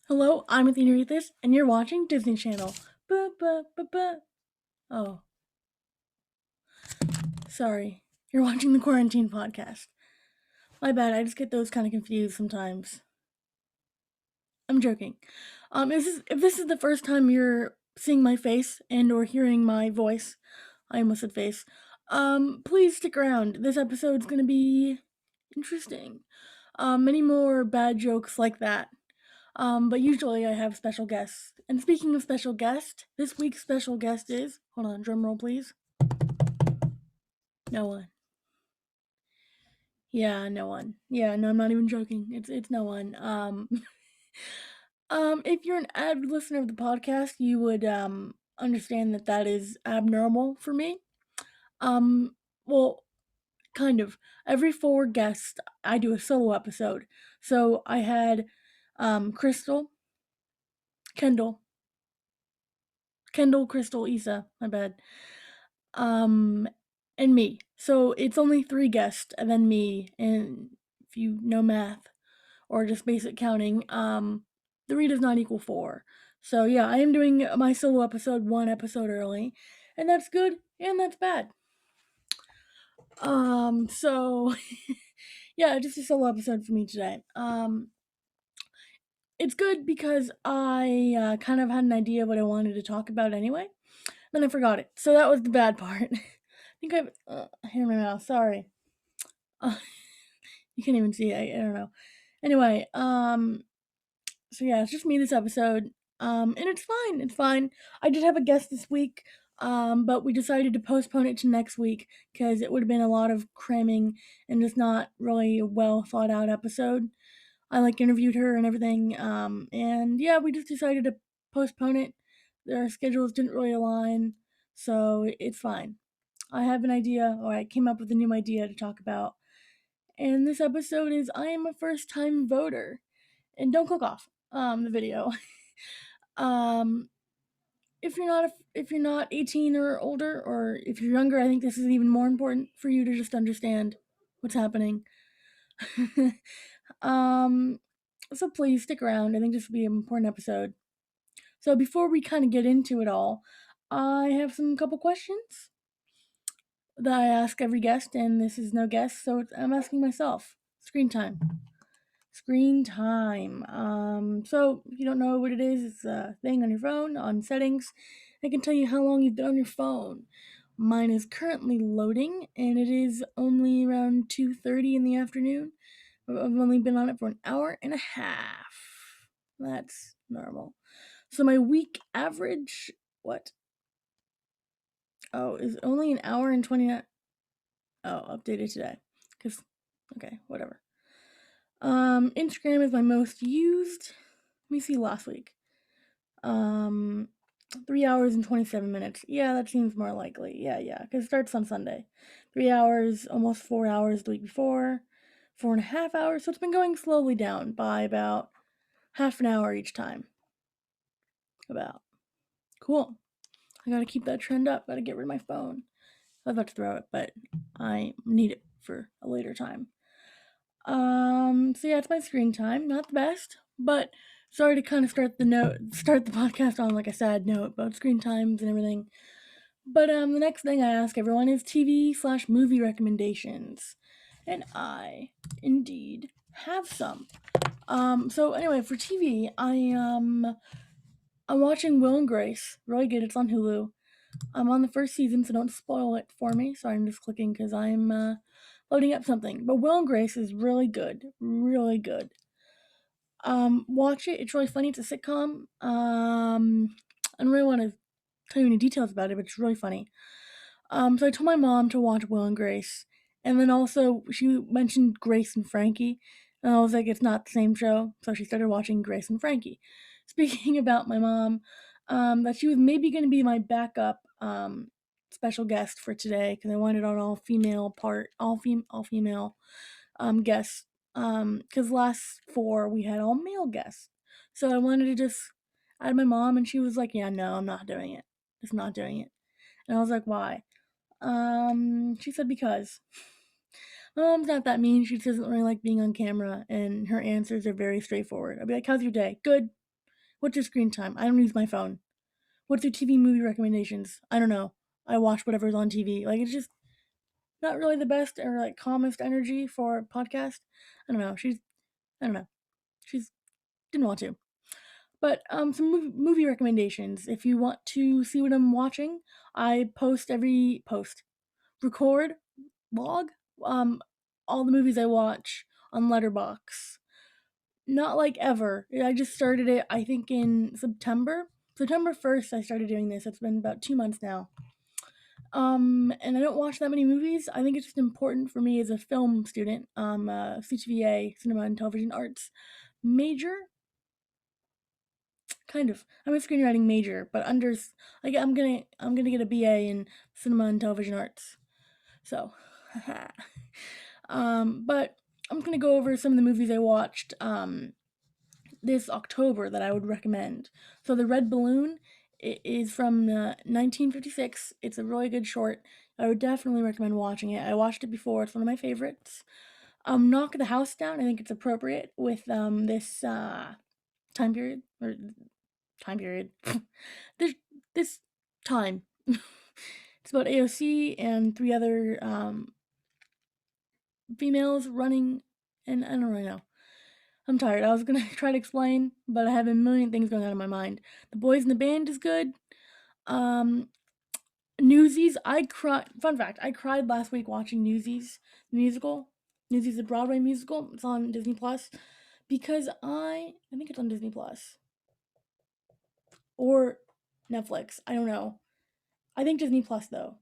Hello, I'm Athena and you're watching Disney Channel. Ba. Oh, sorry. You're watching the Quarantine podcast. My bad, I just get those kind of confused sometimes. I'm joking. If this is the first time you're seeing my face and or hearing my voice, I almost said face, please stick around. This episode's gonna be interesting. Many more bad jokes like that. But usually I have special guests. And speaking of special guest, this week's special guest is, hold on, drum roll please. No one. Yeah, no one. Yeah, no, I'm not even joking. It's no one. If you're an avid listener of the podcast, you would understand that that is abnormal for me. Um, well, kind of. Every 4 guests, I do a solo episode. So I had Crystal, Kendall, Crystal, Isa, my bad. Um, and me. So it's only 3 guests and then me. And if you know math or just basic counting, 3 does not equal 4. So yeah, I am doing my solo episode 1 episode early, and that's good and that's bad. So yeah, just a solo episode for me today. It's good because I kind of had an idea of what I wanted to talk about anyway. Then I forgot it. So that was the bad part. I think I've hair in my mouth. Sorry. Uh, you can't even see. I don't know. Anyway, so yeah, it's just me this episode. And it's fine. It's fine. I did have a guest this week. But we decided to postpone it to next week because it would have been a lot of cramming and just not really a well thought out episode. I interviewed her and everything. And yeah, we just decided to postpone it. Their schedules didn't really align, so it's fine. I have an idea, or I came up with a new idea to talk about. And this episode is I am a first time voter. And don't click off the video. um if you're not 18 or older, or if you're younger, I think this is even more important for you to just understand what's happening. um so please stick around. I think this will be an important episode. So before we kind of get into it all, I have some couple questions that I ask every guest, and this is no guest, so I'm asking myself. Screen time. Screen time. So if you don't know what it is, it's a thing on your phone, on settings. It can tell you how long you've been on your phone. Mine is currently loading, and it is only around 2:30 in the afternoon. I've only been on it for an hour and a half. That's normal. So my week average, what? Oh, is only an hour and 29. Oh, updated today. Cause, okay, whatever. Instagram is my most used. Let me see last week. 3 hours and 27 minutes. Yeah, that seems more likely. Yeah, because it starts on Sunday. 3 hours, almost 4 hours the week before, 4.5 hours. So it's been going slowly down by about half an hour each time. About. Cool. I gotta keep that trend up. Gotta get rid of my phone. I was about to throw it, but I need it for a later time. So yeah, it's my screen time. Not the best, but sorry to kind of start the podcast on like a sad note about screen times and everything. But the next thing I ask everyone is TV/movie recommendations, and I indeed have some. So anyway, for TV, I'm watching Will and Grace. Really good. It's on Hulu. I'm on the first season, so don't spoil it for me. Sorry, I'm just clicking because I'm loading up something. But Will and Grace is really good. Really good. Watch it. It's really funny. It's a sitcom. I don't really want to tell you any details about it, but it's really funny. So I told my mom to watch Will and Grace. And then also, she mentioned Grace and Frankie. And I was like, it's not the same show. So she started watching Grace and Frankie. Speaking about my mom, that she was maybe going to be my backup special guest for today because I wanted an all female guest. Because last 4 we had all male guests, so I wanted to just add my mom, and she was like, "Yeah, no, I'm not doing it. Just not doing it." And I was like, "Why?" She said because my mom's not that mean. She just doesn't really like being on camera, and her answers are very straightforward. I'll be like, "How's your day? Good. What's your screen time? I don't use my phone. What's your TV movie recommendations? I don't know. I watch whatever's on TV. Like, it's just not really the best or like calmest energy for a podcast. I don't know. I don't know. She's didn't want to. But some movie recommendations. If you want to see what I'm watching, I record, log, um, all the movies I watch on Letterbox. Not like ever. I just started it, I think, in September. September 1st, I started doing this. It's been about 2 months now. And I don't watch that many movies. I think it's just important for me as a film student, CTVA, Cinema and Television Arts major. Kind of. I'm a screenwriting major, but I'm gonna get a BA in Cinema and Television Arts. So, but I'm gonna go over some of the movies I watched this October that I would recommend. So the Red Balloon is from 1956. It's a really good short. I would definitely recommend watching it. I watched it before. It's one of my favorites. Knock the House Down. I think it's appropriate with this time period or time period. this this time. It's about AOC and three other females running, and I don't really know. I'm tired. I was gonna try to explain, but I have a million things going on in my mind. The Boys in the Band is good. Um, Newsies. I cried. Fun fact: I cried last week watching Newsies the musical. Newsies the Broadway musical. It's on Disney Plus because I think it's on Disney Plus or Netflix. I don't know. I think Disney Plus though.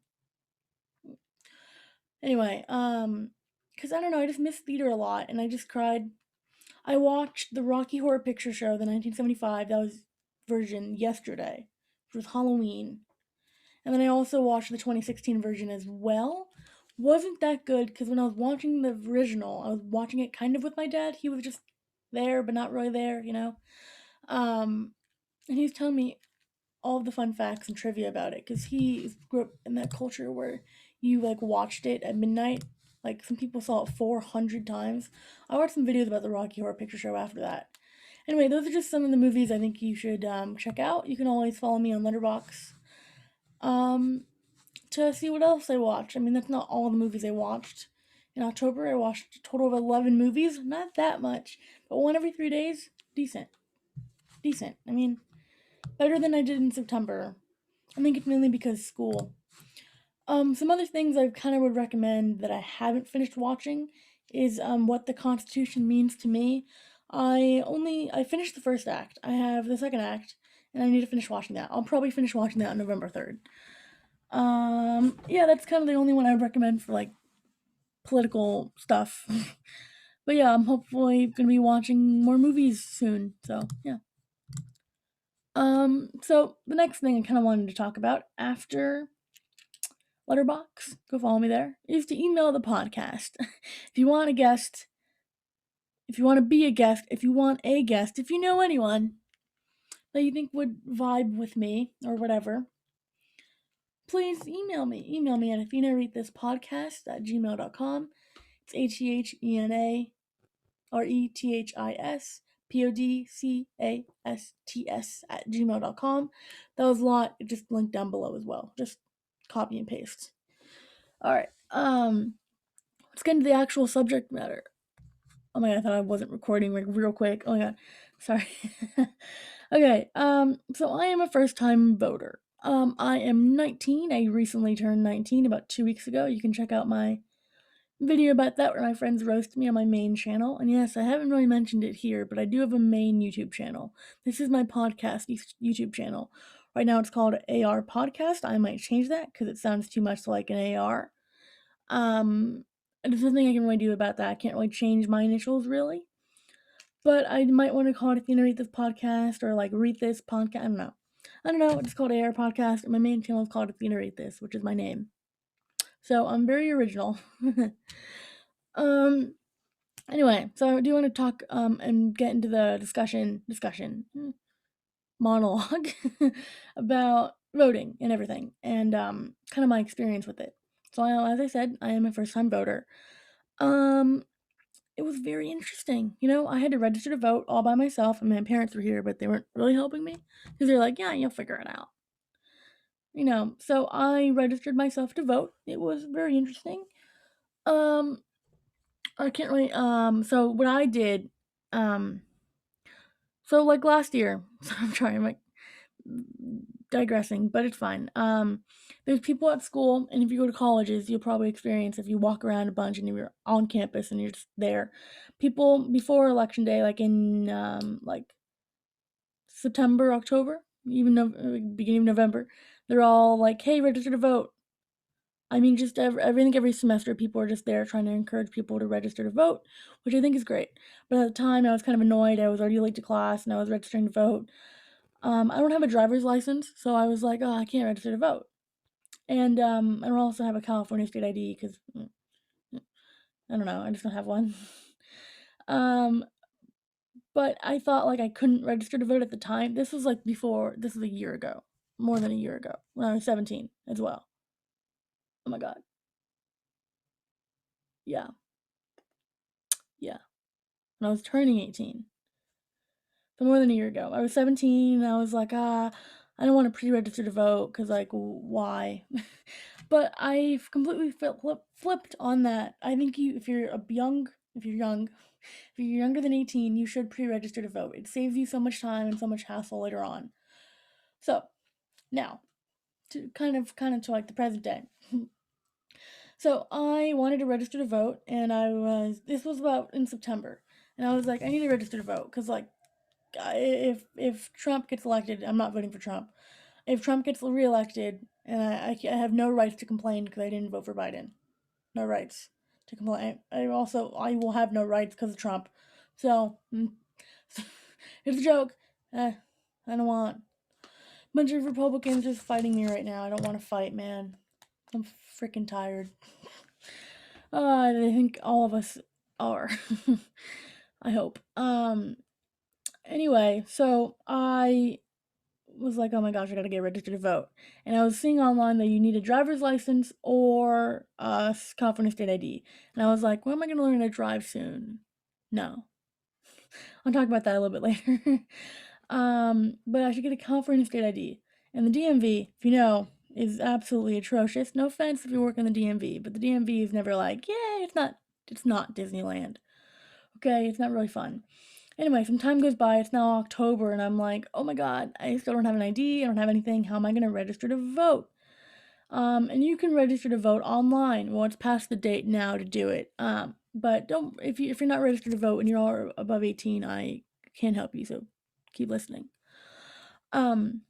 Anyway, because I don't know. I just miss theater a lot, and I just cried. I watched the Rocky Horror Picture Show, the 1975 that was version yesterday, which was Halloween. And then I also watched the 2016 version as well. Wasn't that good because when I was watching the original, I was watching it kind of with my dad. He was just there, but not really there, you know? And he was telling me all of the fun facts and trivia about it because he grew up in that culture where you like watched it at midnight. Like some people saw it 400 times. I watched some videos about the Rocky Horror Picture Show after that. Anyway, those are just some of the movies I think you should check out. You can always follow me on Letterbox to see what else I watch. I mean, that's not all the movies I watched. In October, I watched a total of 11 movies. Not that much, but one every 3 days. Decent. Decent. I mean, better than I did in September. I think it's mainly because school. Some other things I kind of would recommend that I haven't finished watching is What the Constitution Means to Me. I finished the first act. I have the second act, and I need to finish watching that. I'll probably finish watching that on November 3rd. Yeah, that's kind of the only one I would recommend for like political stuff. But yeah, I'm hopefully gonna be watching more movies soon. So yeah. So the next thing I kind of wanted to talk about after Letterbox, go follow me there, is to email the podcast. If you want a guest, if you want to be a guest, if you want a guest, if you know anyone that you think would vibe with me or whatever, please email me. Email me at athenarethispodcasts at gmail.com. It's athenarethispodcasts at gmail.com. That was a lot. It just linked down below as well. Just copy and paste. Alright. Let's get into the actual subject matter. Oh my god, I thought I wasn't recording like real quick. Oh my god. Sorry. Okay, so I am a first time voter. I am 19. I recently turned 19 about 2 weeks ago. You can check out my video about that where my friends roast me on my main channel. And yes, I haven't really mentioned it here, but I do have a main YouTube channel. This is my podcast YouTube channel. Right now it's called AR Podcast. I might change that because it sounds too much like an AR. There's nothing I can really do about that. I can't really change my initials really. But I might want to call it Athena Rethis Podcast or like Rethis Podcast. I don't know. It's called AR Podcast. And my main channel is called Athena Rethis, which is my name. So I'm very original. Anyway, so I do want to talk and get into the discussion monologue about voting and everything and kind of my experience with it. So as I said, I am a first time voter. it was very interesting. I had to register to vote all by myself, and my parents were here, but they weren't really helping me because they're like, yeah, you'll figure it out. So I registered myself to vote. It was very interesting. Um, I can't really, so what I did, um, so like last year, so I'm trying, I'm like digressing, but it's fine. There's people at school, and if you go to colleges, you'll probably experience if you walk around a bunch and you're on campus and you're just there. People before election day, like in like September, October, even beginning of November, they're all like, "Hey, register to vote." I mean, just I think every semester people are just there trying to encourage people to register to vote, which I think is great. But at the time, I was kind of annoyed. I was already late to class and I was registering to vote. I don't have a driver's license, so I was like, oh, I can't register to vote. And I don't also have a California state ID because I don't know, I just don't have one. um, but I thought like I couldn't register to vote at the time. This was like before. This was a year ago, more than a year ago, when I was 17 as well. Oh my god, yeah, yeah. When I was turning 18. So more than a year ago. I was 17 and I was like, I don't want to pre-register to vote because like why? But I've completely flipped on that. I think if you're young, if you're younger than 18, you should pre-register to vote. It saves you so much time and so much hassle later on. So now to kind of to like the present day. So I wanted to register to vote, and this was about in September, and I was like, I need to register to vote because like if Trump gets elected, I'm not voting for Trump. If Trump gets reelected, and I have no rights to complain because I didn't vote for Biden, no rights to complain. I will have no rights because of Trump. So it's a joke. I don't want a bunch of Republicans just fighting me right now. I don't want to fight, man. I'm freaking tired. I think all of us are. I hope. Anyway, so I was like, oh my gosh, I gotta get registered to vote. And I was seeing online that you need a driver's license or a California state ID. And I was like, when am I gonna learn to drive soon? No. I'll talk about that a little bit later. But I should get a California state ID. And the DMV, if you know, is absolutely atrocious. No offense if you work in the DMV, but the DMV is never like, yay, it's not Disneyland. Okay, it's not really fun. Anyway, some time goes by, it's now October, and I'm like, oh my god, I still don't have an ID, I don't have anything, how am I gonna register to vote? And you can register to vote online. Well, it's past the date now to do it. But don't if you're not registered to vote and you're all above 18, I can't help you, so keep listening. Um,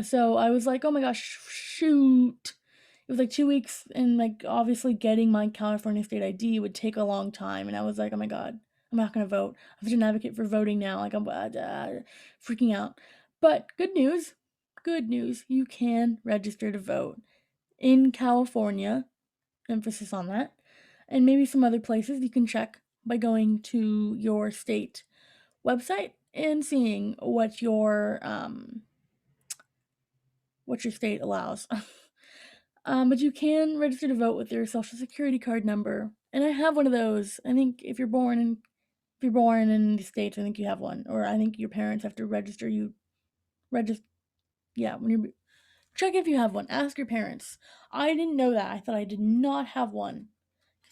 so I was like, oh my gosh, shoot. It was like 2 weeks, and like obviously getting my California state ID would take a long time, and I was like, oh my god, I'm not gonna vote. I'm such an advocate for voting now, like I'm freaking out. But good news, you can register to vote in California. Emphasis on that, and maybe some other places you can check by going to your state website and seeing what your state allows. But you can register to vote with your social security card number, and I have one of those. I think if you're born in the states, I think you have one, or I think your parents have to register you. Register, yeah. When you check if you have one, ask your parents. I didn't know that. I thought I did not have one.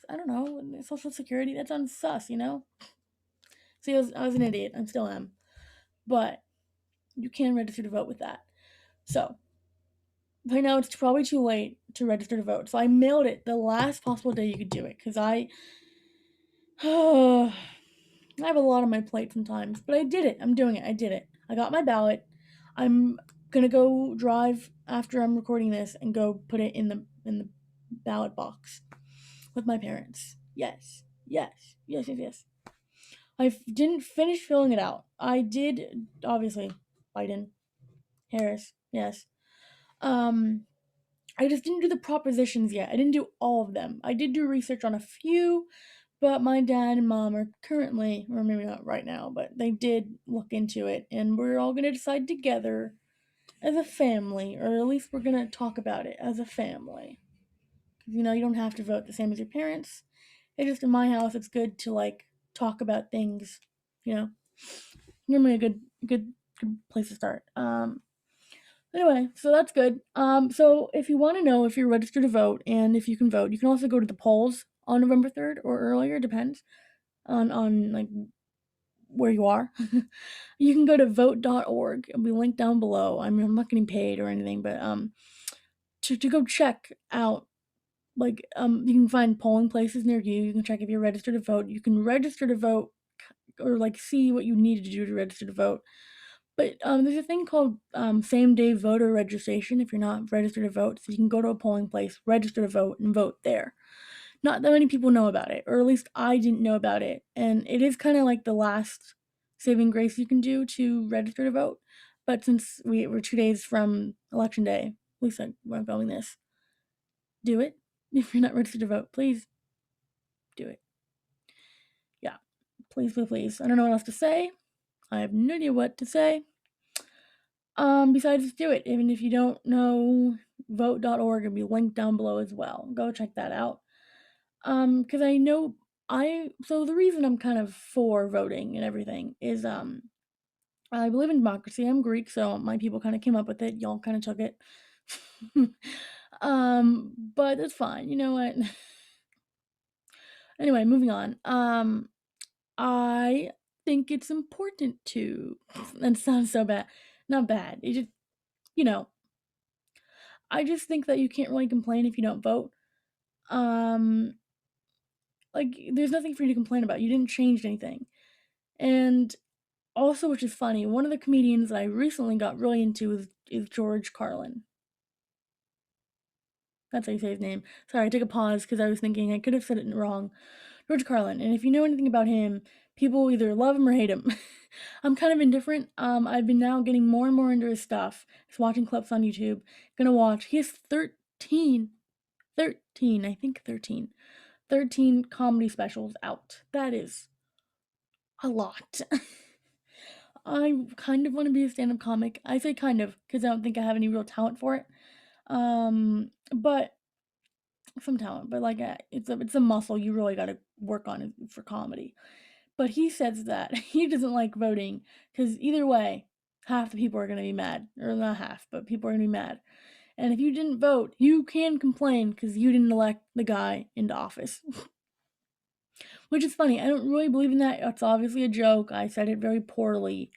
I don't know, social security. That sounds sus, you know. See, I was an idiot. I still am, but you can register to vote with that. So by now it's probably too late to register to vote. So I mailed it the last possible day you could do it because I have a lot on my plate sometimes, but I did it. I'm doing it. I did it. I got my ballot. I'm gonna go drive after I'm recording this and go put it in the ballot box with my parents. Yes, yes, yes, yes, yes. I didn't finish filling it out. I did obviously Biden, Harris, yes. Um, I just didn't do the propositions yet. I didn't do all of them. I did do research on a few, but my dad and mom are currently, or maybe not right now, but they did look into it, and we're all gonna decide together as a family, or at least we're gonna talk about it as a family. 'Cause, you don't have to vote the same as your parents, It's just in my house, it's good to like talk about things, you know. Normally a good place to start. Anyway, so that's good. So if you want to know if you're registered to vote and if you can vote, you can also go to the polls on November 3rd or earlier, depends on like where you are. You can go to vote.org. It'll be linked down below. I mean, I'm not getting paid or anything, but to go check out, like, you can find polling places near you. You can check if you're registered to vote. You can register to vote or like see what you need to do to register to vote. But there's a thing called same day voter registration if you're not registered to vote. So you can go to a polling place, register to vote, and vote there. Not that many people know about it, or at least I didn't know about it. And it is kind of like the last saving grace you can do to register to vote. But since we're 2 days from election day, at least when I'm filming this, do it. If you're not registered to vote, please do it. Yeah, please, please, please. I don't know what else to say. I have no idea what to say. Besides, just do it. Even if you don't know, vote.org will be linked down below as well. Go check that out. Because I know so the reason I'm kind of for voting and everything is, I believe in democracy. I'm Greek, so my people kind of came up with it. Y'all kind of took it. But it's fine. You know what? Anyway, moving on. I think it's important to. That sounds so bad. Not bad. It just, you know, I just think that you can't really complain if you don't vote. Um, like, there's nothing for you to complain about. You didn't change anything. And also, which is funny, one of the comedians that I recently got really into is George Carlin. That's how you say his name. Sorry, I took a pause because I was thinking I could have said it wrong. George Carlin. And if you know anything about him, people either love him or hate him. I'm kind of indifferent. I've been now getting more and more into his stuff. Just watching clips on YouTube. Gonna watch. He has 13, I think 13 comedy specials out. That is a lot. I kind of want to be a stand-up comic. I say kind of because I don't think I have any real talent for it. But some talent, but like it's a muscle you really got to work on for comedy. But he says that he doesn't like voting because either way, half the people are gonna be mad, or not half, but people are gonna be mad. And if you didn't vote, you can complain because you didn't elect the guy into office. Which is funny. I don't really believe in that. It's obviously a joke. I said it very poorly.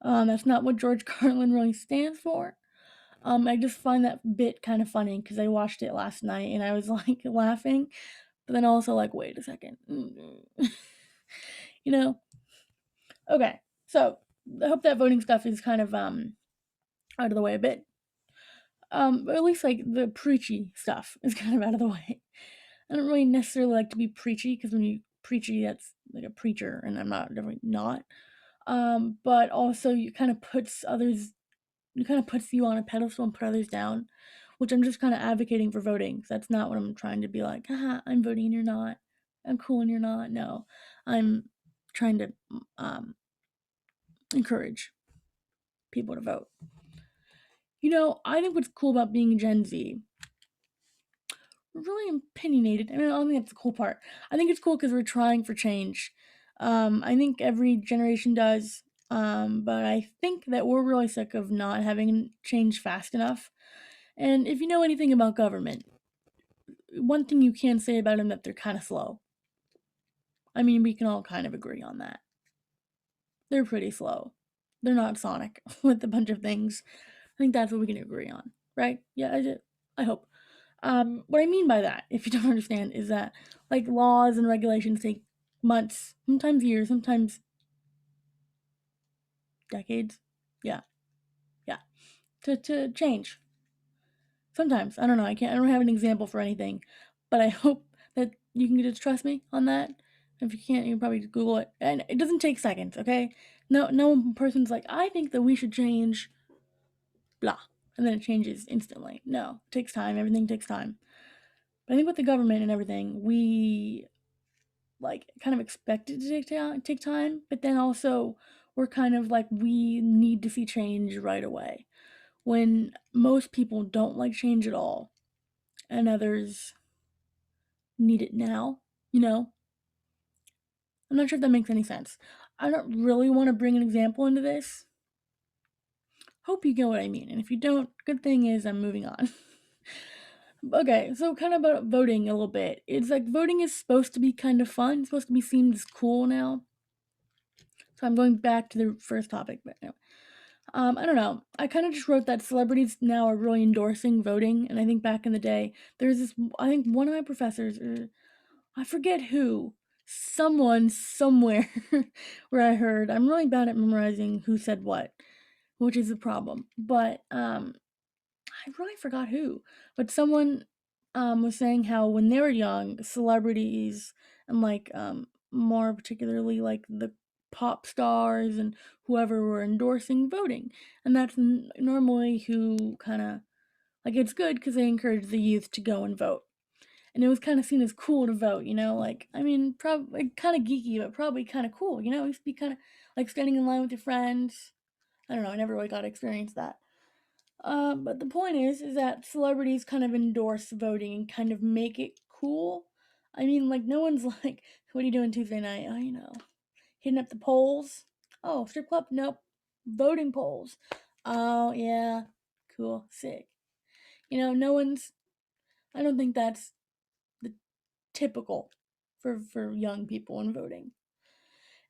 That's not what George Carlin really stands for. I just find that bit kind of funny because I watched it last night and I was like laughing, but then also like, wait a second. You know? Okay. So I hope that voting stuff is kind of out of the way a bit. Or at least like the preachy stuff is kind of out of the way. I don't really necessarily like to be preachy because when you preachy, that's like a preacher, and I'm not definitely not. But also you kind of puts others, it kind of puts you on a pedestal and put others down, which I'm just kind of advocating for voting. So that's not what I'm trying to be like. Haha, I'm voting and you're not. I'm cool and you're not. No, I'm trying to encourage people to vote. You know, I think what's cool about being Gen Z, really opinionated. I mean, I don't think that's the cool part. I think it's cool because we're trying for change. I think every generation does. But I think that we're really sick of not having change fast enough. And if you know anything about government, one thing you can say about them that they're kind of slow. I mean, we can all kind of agree on that. They're pretty slow. They're not Sonic with a bunch of things. I think that's what we can agree on, right? Yeah, I hope. What I mean by that, if you don't understand, is that like laws and regulations take months, sometimes years, sometimes decades. Yeah, yeah, to change. Sometimes I don't know. I don't have an example for anything, but I hope that you can just trust me on that. If you can't, you can probably just Google it, and it doesn't take seconds. Okay, no person's like, I think that we should change, blah, and then it changes instantly. No, it takes time. Everything takes time. But I think with the government and everything, we like kind of expect it to take time, but then also we're kind of like we need to see change right away. When most people don't like change at all, and others need it now. You know, I'm not sure if that makes any sense. I don't really want to bring an example into this. Hope you get what I mean. And if you don't, good thing is I'm moving on. Okay, so kind of about voting a little bit. It's like voting is supposed to be kind of fun. It's supposed to be seen as cool now. So I'm going back to the first topic, but anyway. I don't know. I kind of just wrote that celebrities now are really endorsing voting, and I think back in the day, there's this. I think one of my professors, or I forget who, someone somewhere, where I heard. I'm really bad at memorizing who said what, which is a problem. But I really forgot who, but someone was saying how when they were young, celebrities and like more particularly like the pop stars and whoever were endorsing voting, and that's normally who kind of like it's good because they encourage the youth to go and vote. And it was kind of seen as cool to vote, you know, like I mean, probably kind of geeky, but probably kind of cool, you know. It used to be kind of like standing in line with your friends. I don't know. I never really got to experience that. But the point is that celebrities kind of endorse voting and kind of make it cool. I mean, like, no one's like, what are you doing Tuesday night? Oh, you know, hitting up the polls. Oh, strip club? Nope. Voting polls. Oh, yeah. Cool. Sick. You know, no one's, I don't think that's the typical for young people in voting.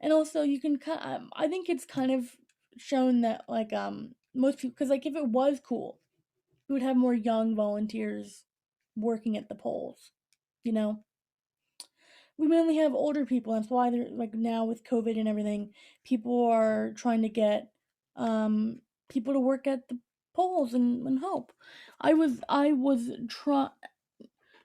And also, you can kind I think it's kind of shown that, like, most people, because, like, if it was cool, we would have more young volunteers working at the polls, you know? We mainly have older people. That's why they're like now with COVID and everything, people are trying to get people to work at the polls and help. I was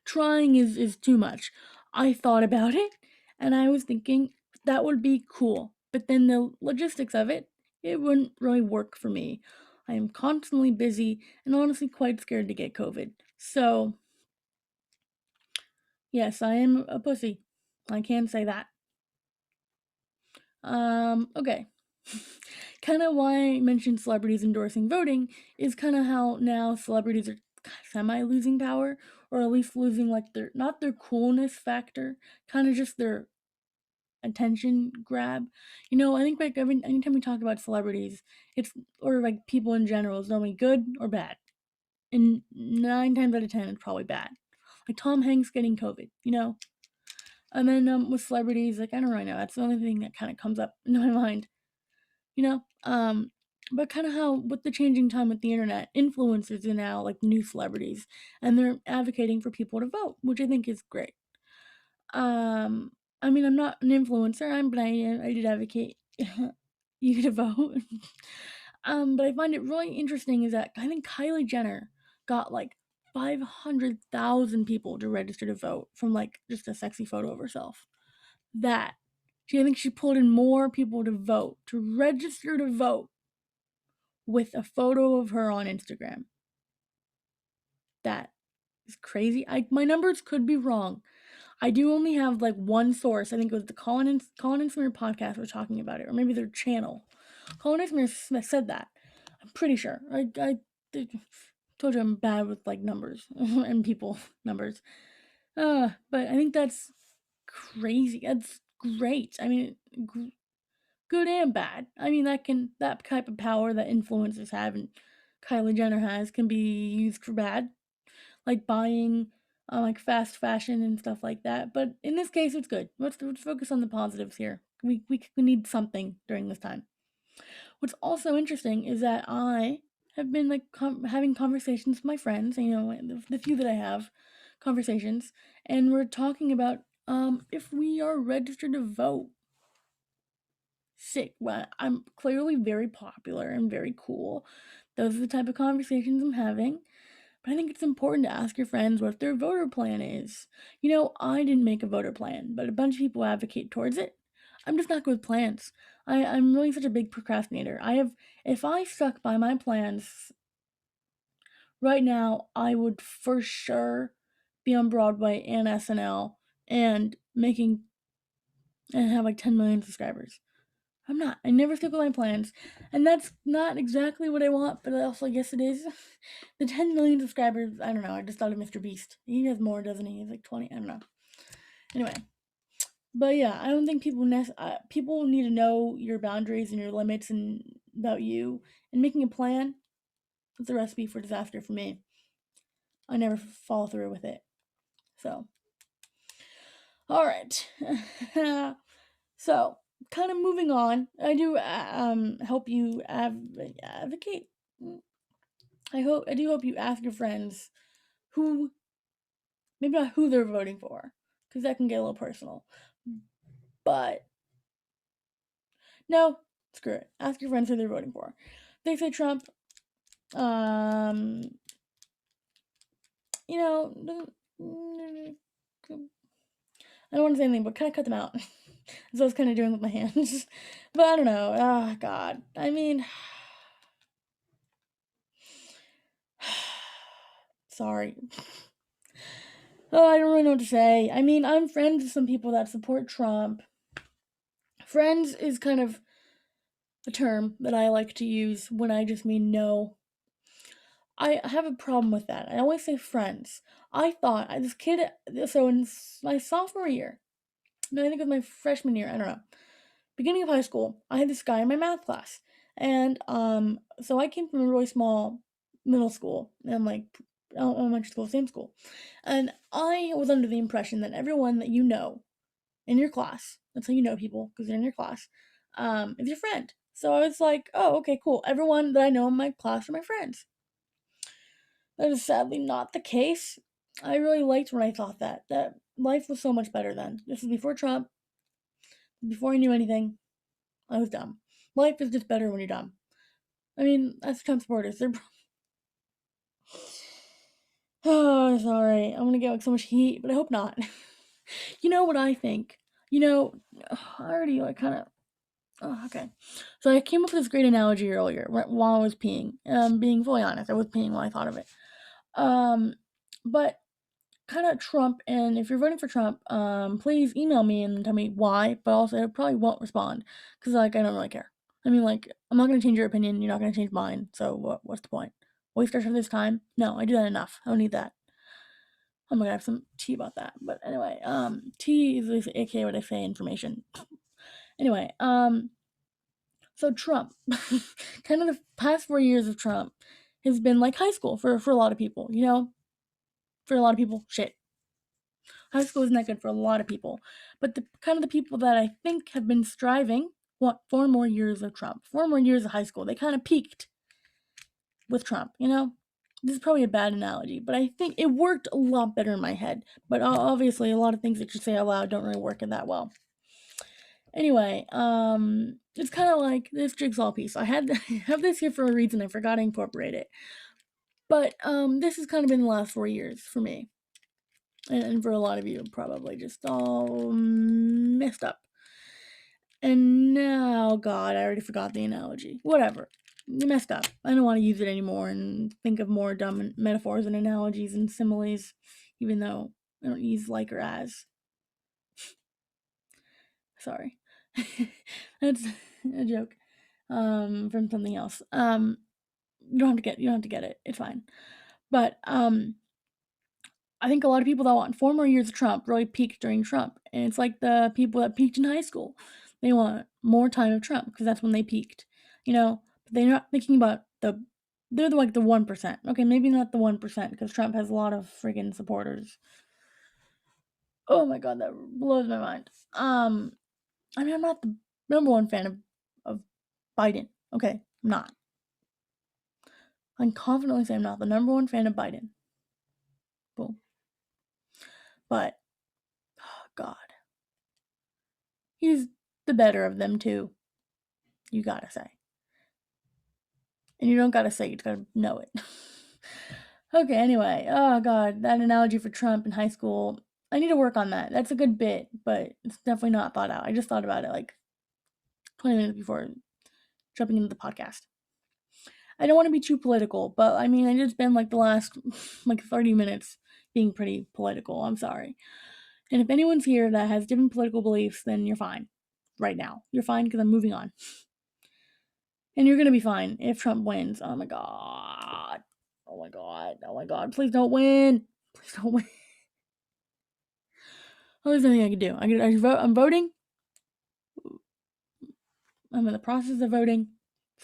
trying is too much. I thought about it and I was thinking that would be cool. But then the logistics of it wouldn't really work for me. I am constantly busy and honestly quite scared to get COVID. So, yes, I am a pussy. I can say that. Okay. Kind of why I mentioned celebrities endorsing voting is kind of how now celebrities are semi losing power, or at least losing like their not their coolness factor, kind of just their attention grab. You know, I think like anytime we talk about celebrities, it's or like people in general, it's normally good or bad, and 9 times out of 10, it's probably bad. Like Tom Hanks getting COVID, you know. And then with celebrities, like I don't really know. That's the only thing that kind of comes up in my mind, you know. But kind of how with the changing time with the internet, influencers are now like new celebrities, and they're advocating for people to vote, which I think is great. Um, I mean, I'm not an influencer, but I did advocate you to vote. But I find it really interesting is that I think Kylie Jenner got like 500,000 people to register to vote from like just a sexy photo of herself. That I think she pulled in more people to vote, to register to vote with a photo of her on Instagram. That is crazy. My numbers could be wrong. I do only have like one source. I think it was the Colin and Smith podcast was talking about it, or maybe their channel. Colin and Smith said that. I'm pretty sure. I told you I'm bad with like numbers and people numbers. But I think that's crazy. That's great. I mean, good and bad. I mean, that type of power that influencers have and Kylie Jenner has can be used for bad, like buying like fast fashion and stuff like that. But in this case, it's good. Let's focus on the positives here. We need something during this time. What's also interesting is that I have been like having conversations with my friends. You know, the few that I have conversations, and we're talking about if we are registered to vote. Sick. Well, I'm clearly very popular and very cool. Those are the type of conversations I'm having. But I think it's important to ask your friends what their voter plan is. You know, I didn't make a voter plan, but a bunch of people advocate towards it. I'm just not good with plans. I'm really such a big procrastinator. If I stuck by my plans right now, I would for sure be on Broadway and SNL and making and have like 10 million subscribers. I'm not. I never stick with my plans. And that's not exactly what I want, but I also guess it is. The 10 million subscribers, I don't know. I just thought of Mr. Beast. He has more, doesn't he? He's like 20. I don't know. Anyway, But yeah, I don't think people need to know your boundaries and your limits and about you, and making a plan. That's a recipe for disaster for me. I never follow through with it. So, all right. So, kind of moving on. I do help you advocate. I do hope you ask your friends who, maybe not who they're voting for, because that can get a little personal. But no, screw it. Ask your friends who they're voting for. If they say Trump, um, you know, I don't want to say anything, but kind of cut them out. That's what I was kind of doing with my hands. But I don't know. Oh, God. I mean, sorry. Oh, I don't really know what to say. I mean, I'm friends with some people that support Trump. Friends is kind of a term that I like to use when I just mean no. I have a problem with that. I always say friends. I thought this kid, so in my sophomore year, no, I think it was my freshman year, I don't know, beginning of high school, I had this guy in my math class. And so I came from a really small middle school and like elementary school, same school. And I was under the impression that everyone that you know in your class, that's how you know people because they're in your class, is your friend. So I was like, oh, okay, cool. Everyone that I know in my class are my friends. That is sadly not the case. I really liked when I thought that life was so much better then. This was before Trump, before I knew anything. I was dumb. Life is just better when you're dumb. I mean, as Trump supporters, they're. Oh, sorry. I'm gonna get like so much heat, but I hope not. You know what I think? You know, I already like kind of. Oh, okay. So I came up with this great analogy earlier while I was peeing. Being fully honest, I was peeing while I thought of it. Um, but kind of Trump, and if you're voting for Trump, please email me and tell me why. But also, I probably won't respond because like I don't really care. I mean, like I'm not gonna change your opinion. You're not gonna change mine. So what's the point? Waste our time this time? No, I do that enough. I don't need that. I'm gonna have some tea about that. But anyway, tea is aka what I say information. Anyway, so Trump, kind of the past 4 years of Trump has been like high school for a lot of people. You know, for a lot of people, shit. High school isn't that good for a lot of people, but the kind of the people that I think have been striving want 4 more years of Trump, 4 more years of high school. They kind of peaked with Trump, you know. This is probably a bad analogy, but I think it worked a lot better in my head. But obviously, a lot of things that you say out loud don't really work in that well. Anyway, it's kind of like this jigsaw piece. I had I have this here for a reason. I forgot to incorporate it, but this has kind of been the last 4 years for me, and for a lot of you, probably just all messed up. And now, God, I already forgot the analogy. Whatever. You messed up. I don't want to use it anymore and think of more dumb metaphors and analogies and similes, even though I don't use like or as. Sorry. That's a joke from something else. You don't have to get it. It's fine. But I think a lot of people that want 4 more years of Trump really peaked during Trump. And it's like the people that peaked in high school. They want more time of Trump because that's when they peaked. You know, but they're not thinking about they're like the 1%. Okay, maybe not the 1% because Trump has a lot of friggin' supporters. Oh my god, that blows my mind. I mean, I'm not the number one fan of Biden. Okay, I'm not. I can confidently say I'm not the number one fan of Biden. Boom. But, oh god. He's the better of them too. You gotta say. And you don't gotta say, you just gotta know it. Okay, anyway. Oh god, that analogy for Trump in high school. I need to work on that. That's a good bit, but it's definitely not thought out. I just thought about it like 20 minutes before jumping into the podcast. I don't want to be too political, but I mean, I just spent like the last like 30 minutes being pretty political. I'm sorry. And if anyone's here that has different political beliefs, then you're fine right now. You're fine because I'm moving on. And you're gonna be fine if Trump wins. Oh my god. Oh my god. Oh my god. Please don't win. Please don't win. Well, there's nothing I can do. I vote. I'm voting. I'm in the process of voting.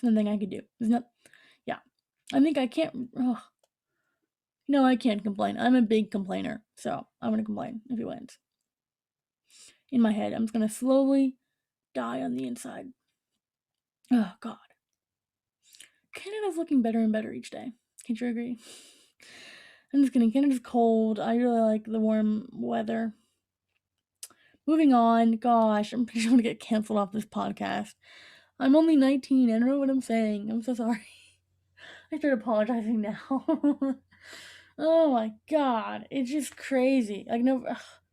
There's nothing I can do. There's not. Yeah, I think I can't. Oh, no, I can't complain. I'm a big complainer, so I'm gonna complain if he wins. In my head, I'm just gonna slowly die on the inside. Oh God, Canada's looking better and better each day. Can't you agree? I'm just kidding. Canada's cold. I really like the warm weather. Moving on. Gosh, I'm pretty sure I'm gonna get canceled off this podcast. I'm only 19. I don't know what I'm saying. I'm so sorry. I start apologizing now. Oh my God, it's just crazy. Like no,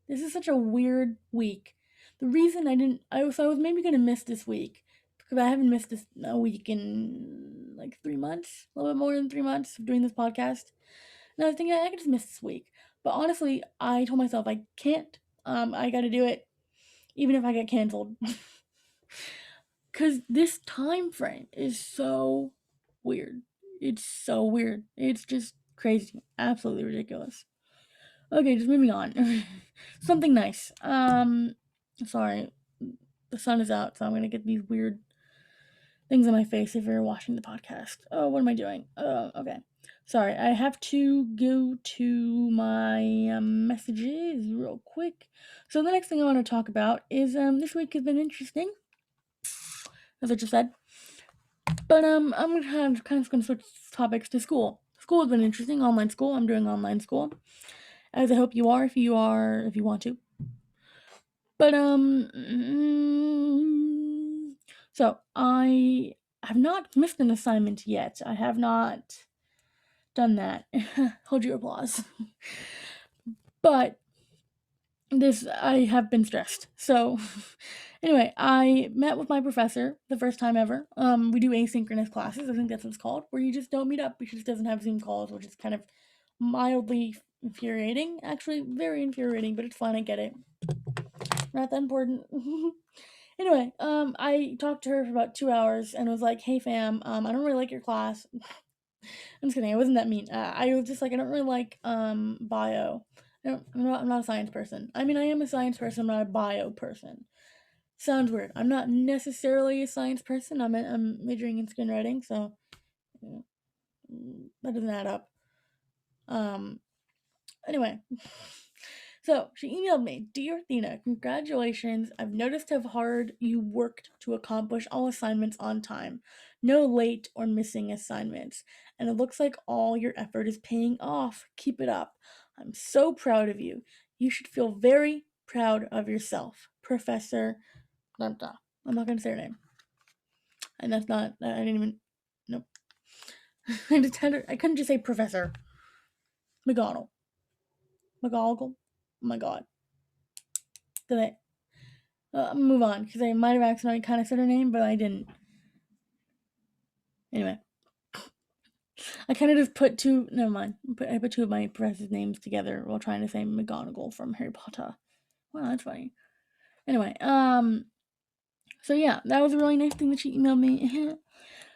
this is such a weird week. The reason I was maybe gonna miss this week because I haven't missed this a week in like 3 months, a little bit more than 3 months of doing this podcast. And I was thinking I could just miss this week, but honestly, I told myself I can't. I got to do it, even if I get canceled, because this time frame is so weird. It's so weird. It's just crazy, absolutely ridiculous. Okay, just moving on. Something nice. Sorry, the sun is out, so I'm gonna get these weird things on my face if you're watching the podcast. Oh, what am I doing? Okay. Sorry, I have to go to my messages real quick. So the next thing I want to talk about is this week has been interesting, as I just said. But I'm kind of going to switch topics to school. School has been interesting. Online school. I'm doing online school, as I hope you are if you want to. But so I have not missed an assignment yet. I have not done that. Hold your applause. But I have been stressed. So anyway, I met with my professor the first time ever. We do asynchronous classes. I think that's what it's called, where you just don't meet up. She just doesn't have Zoom calls, which is kind of mildly infuriating. Actually, very infuriating, but it's fine. I get it. Not that important. Anyway, I talked to her for about 2 hours and was like, "Hey, fam, I don't really like your class." I'm just kidding. I wasn't that mean. I was just like, I don't really like bio. I'm not a science person. I mean, I am a science person. I'm not a bio person. Sounds weird. I'm not necessarily a science person. I'm majoring in screenwriting, so that doesn't add up. Anyway. So she emailed me, "Dear Athena, congratulations. I've noticed how hard you worked to accomplish all assignments on time. No late or missing assignments. And it looks like all your effort is paying off. Keep it up. I'm so proud of you. You should feel very proud of yourself. Professor. Blah, blah. I'm not going to say her name. And that's not, I didn't even, nope. I couldn't just say Professor. McGonagall. McGonagall? Oh my God. Did I? Move on, because I might have accidentally kind of said her name, but I didn't. Anyway. I kind of just put two, never mind. I put two of my professors' names together while trying to say McGonagall from Harry Potter. Wow, that's funny. Anyway, so yeah, that was a really nice thing that she emailed me.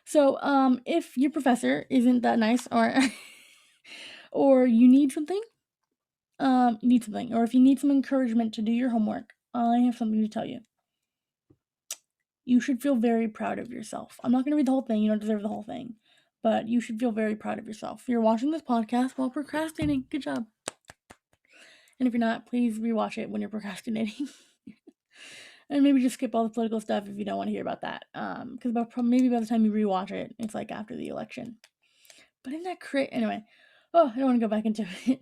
So, if your professor isn't that nice, or or you need something, or if you need some encouragement to do your homework, I have something to tell you. You should feel very proud of yourself. I'm not going to read the whole thing. You don't deserve the whole thing. But you should feel very proud of yourself. You're watching this podcast while procrastinating. Good job. And if you're not, please rewatch it when you're procrastinating. And maybe just skip all the political stuff if you don't want to hear about that. Because maybe by the time you rewatch it, it's like after the election. But isn't that crazy? Anyway. Oh, I don't want to go back into it.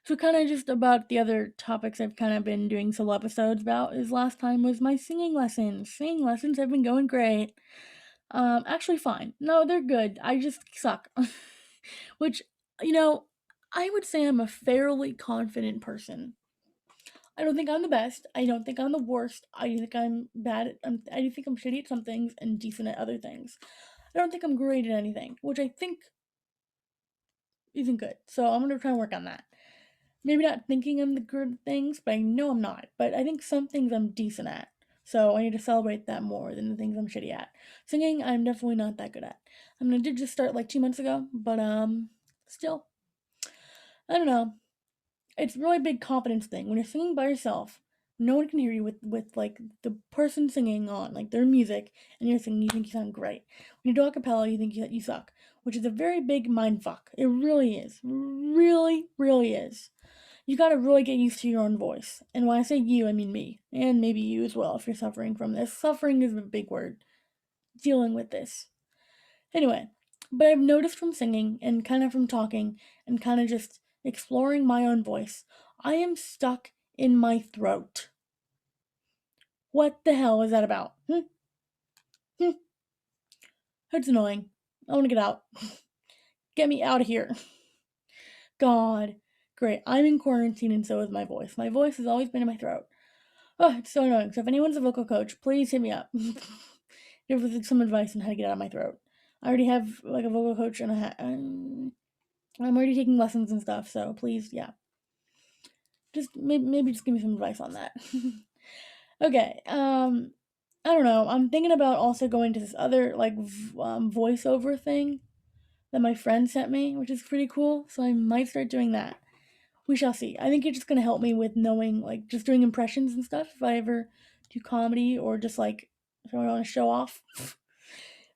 So kind of just about the other topics I've kind of been doing solo episodes about is last time was my singing lessons. Singing lessons have been going great. Actually fine. No, they're good. I just suck. Which, I would say I'm a fairly confident person. I don't think I'm the best. I don't think I'm the worst. I think I'm bad at, I think I'm shitty at some things and decent at other things. I don't think I'm great at anything, which I think isn't good. So I'm gonna try and work on that. Maybe not thinking I'm the good things, but I know I'm not. But I think some things I'm decent at. So I need to celebrate that more than the things I'm shitty at. Singing, I'm definitely not that good at. I mean, I did just start like 2 months ago, but still, I don't know. it's really a big confidence thing. When you're singing by yourself, no one can hear you with like the person singing on like their music, and you're singing, you think you sound great. When you do a cappella, you think you suck, which is a very big mind fuck. It really is, really, really is. You got to really get used to your own voice. And when I say you, I mean me, and maybe you as well if you're suffering from this. Suffering is a big word. Dealing with this. Anyway, but I've noticed from singing and kind of from talking and kind of just exploring my own voice, I am stuck in my throat. What the hell is that about? Hmm? It's annoying. I want to get out. Get me out of here. God. Great. I'm in quarantine and so is my voice. My voice has always been in my throat. Oh, it's so annoying. So if anyone's a vocal coach, please hit me up. Give us some advice on how to get out of my throat. I already have like a vocal coach and I'm already taking lessons and stuff, so please, yeah. Just maybe just give me some advice on that. Okay, I don't know. I'm thinking about also going to this other like voiceover thing that my friend sent me, which is pretty cool. So I might start doing that. We shall see. I think it's just gonna help me with knowing like just doing impressions and stuff if I ever do comedy or just like if I want to show off.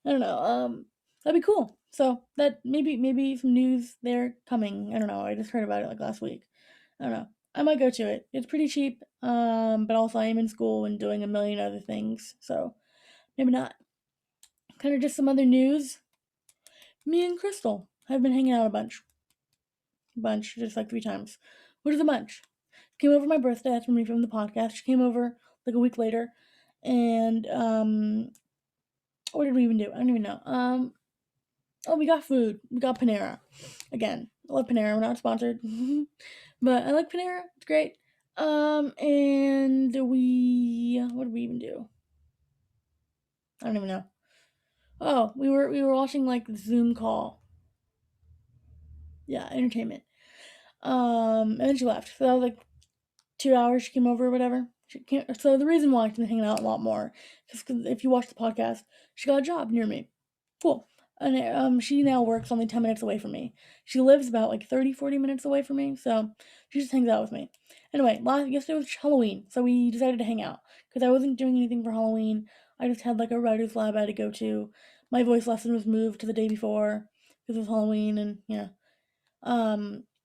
I don't know. That'd be cool. So that maybe some news there coming. I don't know. I just heard about it like last week. I don't know. I might go to it. It's pretty cheap. But also I am in school and doing a million other things, so maybe not. Kind of just some other news. Me and Crystal have been hanging out a bunch, just like 3 times, which is a bunch. Came over my birthday. That's me from the podcast. She came over like a week later, and what did we even do? I don't even know. Oh, we got food. We got Panera. Again, I love Panera. We're not sponsored, but I like Panera. It's great. And what did we even do? I don't even know. Oh, we were watching like the Zoom call. Yeah, entertainment. And then she left. So that was like 2 hours. She came over or whatever. So the reason why she's been hanging out a lot more is because if you watch the podcast, she got a job near me. Cool. And she now works only 10 minutes away from me. She lives about like 30, 40 minutes away from me, so she just hangs out with me. Anyway, yesterday was Halloween, so we decided to hang out because I wasn't doing anything for Halloween. I just had like a writer's lab I had to go to. My voice lesson was moved to the day before because it was Halloween, and yeah. I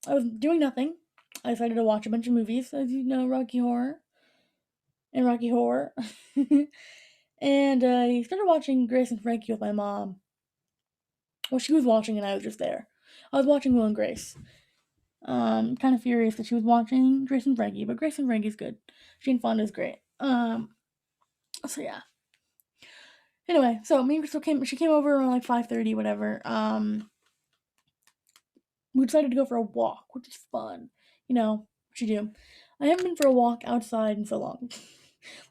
was doing nothing. I decided to watch a bunch of movies, as you know, Rocky Horror and Rocky Horror. And I started watching Grace and Frankie with my mom. Well, she was watching and I was just there. I was watching Will and Grace. Kind of furious that she was watching Grace and Frankie, but Grace and Frankie's good. Jane Fonda's great. So yeah. Anyway, so me and Crystal she came over around like 5:30, whatever. We decided to go for a walk, which is fun. You know, what you do. I haven't been for a walk outside in so long.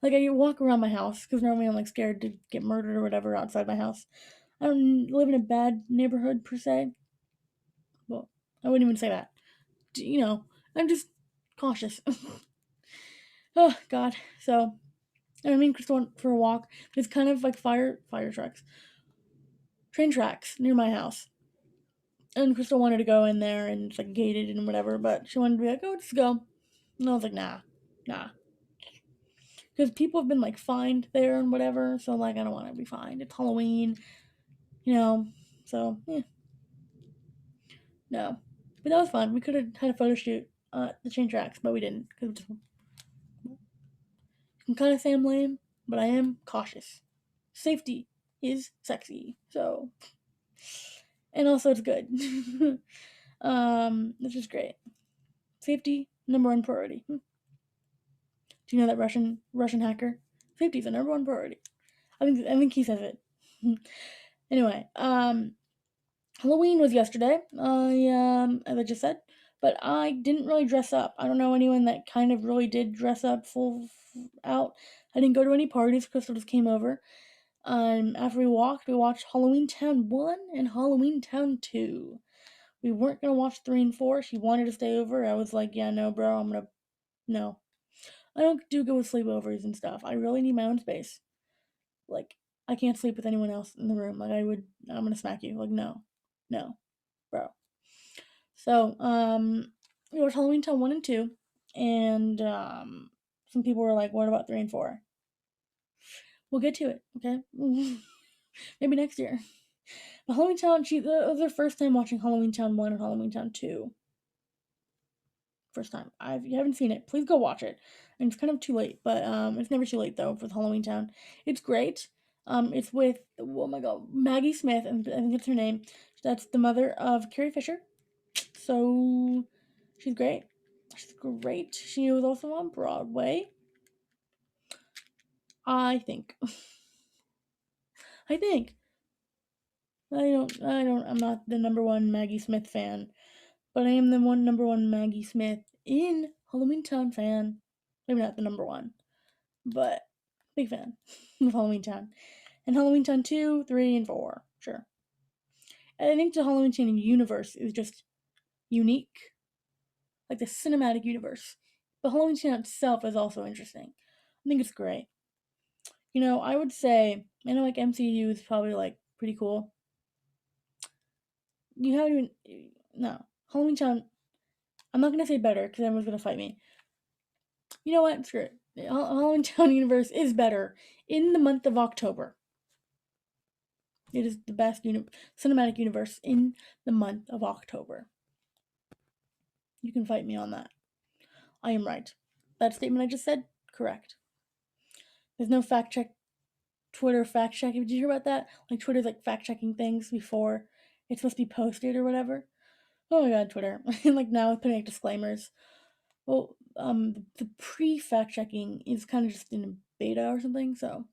Like, I walk around my house, because normally I'm, like, scared to get murdered or whatever outside my house. I don't live in a bad neighborhood, per se. Well, I wouldn't even say that. You know, I'm just cautious. Oh, God. So, I mean, Crystal went for a walk. There's kind of, like, fire trucks. Train tracks near my house. And Crystal wanted to go in there, and it's, like, gated and whatever, but she wanted to be like, oh, let's go. And I was like, nah. Because people have been, like, fined there and whatever, so, like, I don't want to be fined. It's Halloween, you know, so, yeah. No. But that was fun. We could have had a photo shoot at the train tracks, but we didn't. Because you can kind of say I'm lame, but I am cautious. Safety is sexy. So, and also it's good. This is great. Safety, number one priority. Do you know that Russian hacker? Safety is the number one priority. I think he says it. Anyway, Halloween was yesterday. As I just said, but I didn't really dress up. I don't know anyone that kind of really did dress up full out. I didn't go to any parties. Crystal just came over. After we watched Halloween Town 1 and Halloween Town 2. We weren't gonna watch 3 and 4. She wanted to stay over. I was like, yeah, no, bro, no. I don't do good with sleepovers and stuff. I really need my own space. Like, I can't sleep with anyone else in the room. Like, I'm gonna smack you. Like, no, bro. So, we watched Halloween Town 1 and 2, and some people were like, what about 3 and 4? We'll get to it, okay? Maybe next year. But Halloween Town, that was their first time watching Halloween Town 1 and Halloween Town 2. First time. If you haven't seen it, please go watch it. And it's kind of too late, but it's never too late though for Halloween Town. It's great. It's with, oh my god, Maggie Smith, and I think that's her name. That's the mother of Carrie Fisher. So she's great. She's great. She was also on Broadway. I think. I think. I'm not the number one Maggie Smith fan, but I am the number one Maggie Smith in Halloween Town fan. Maybe not the number one, but big fan of Halloween Town. And Halloween Town 2, 3, and 4. Sure. And I think the Halloween Town universe is just unique. Like the cinematic universe. But Halloween Town itself is also interesting. I think it's great. I would say, I know like MCU is probably like pretty cool. You haven't even, no. Halloween Town, I'm not gonna say better because everyone's gonna fight me. You know what? Screw it. Halloween Town universe is better in the month of October. It is the best cinematic universe in the month of October. You can fight me on that. I am right. That statement I just said, correct. There's no fact check. Twitter fact checking. Did you hear about that? Like Twitter's like fact checking things before it's supposed to be posted or whatever. Oh my god, Twitter. And like now it's putting like disclaimers. Well, the pre fact checking is kind of just in a beta or something, so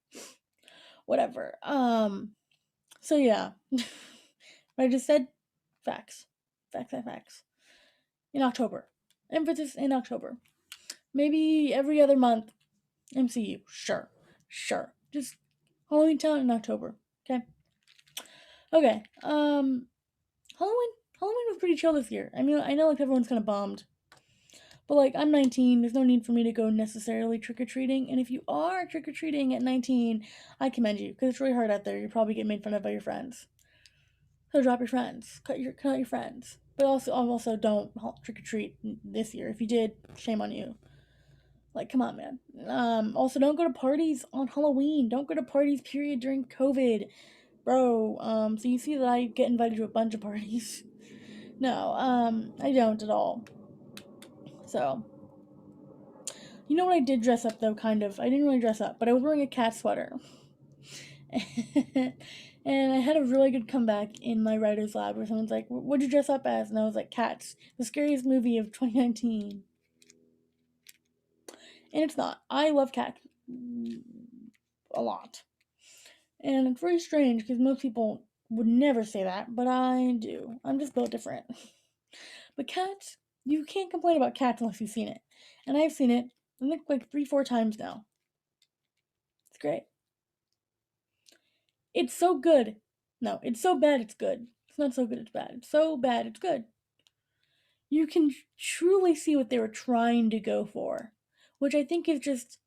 whatever. So yeah. What I just said, facts. Facts. In October. Emphasis in October. Maybe every other month. MCU. Sure. Just Halloween Town in October. Okay. Halloween was pretty chill this year. I mean, I know like everyone's kind of bummed. But like I'm 19, there's no need for me to go necessarily trick-or-treating. And if you are trick-or-treating at 19, I commend you because it's really hard out there. You probably get made fun of by your friends. So drop your friends. Cut out your friends. But also don't trick-or-treat this year. If you did, shame on you. Like, come on, man. Also, don't go to parties on Halloween. Don't go to parties, period, during COVID. Bro, so you see that I get invited to a bunch of parties. No, I don't at all. So, you know what I did dress up, though, kind of? I didn't really dress up, but I was wearing a cat sweater. And I had a really good comeback in my writer's lab where someone's like, what'd you dress up as? And I was like, Cats, the scariest movie of 2019. And it's not. I love Cats a lot. And it's very strange because most people would never say that, but I do. I'm just built different. But Cats, you can't complain about Cats unless you've seen it. And I've seen it, I think, like 3-4 times now. It's great. It's so good. No, it's so bad it's good. It's not so good it's bad. It's so bad it's good. You can truly see what they were trying to go for, which I think is just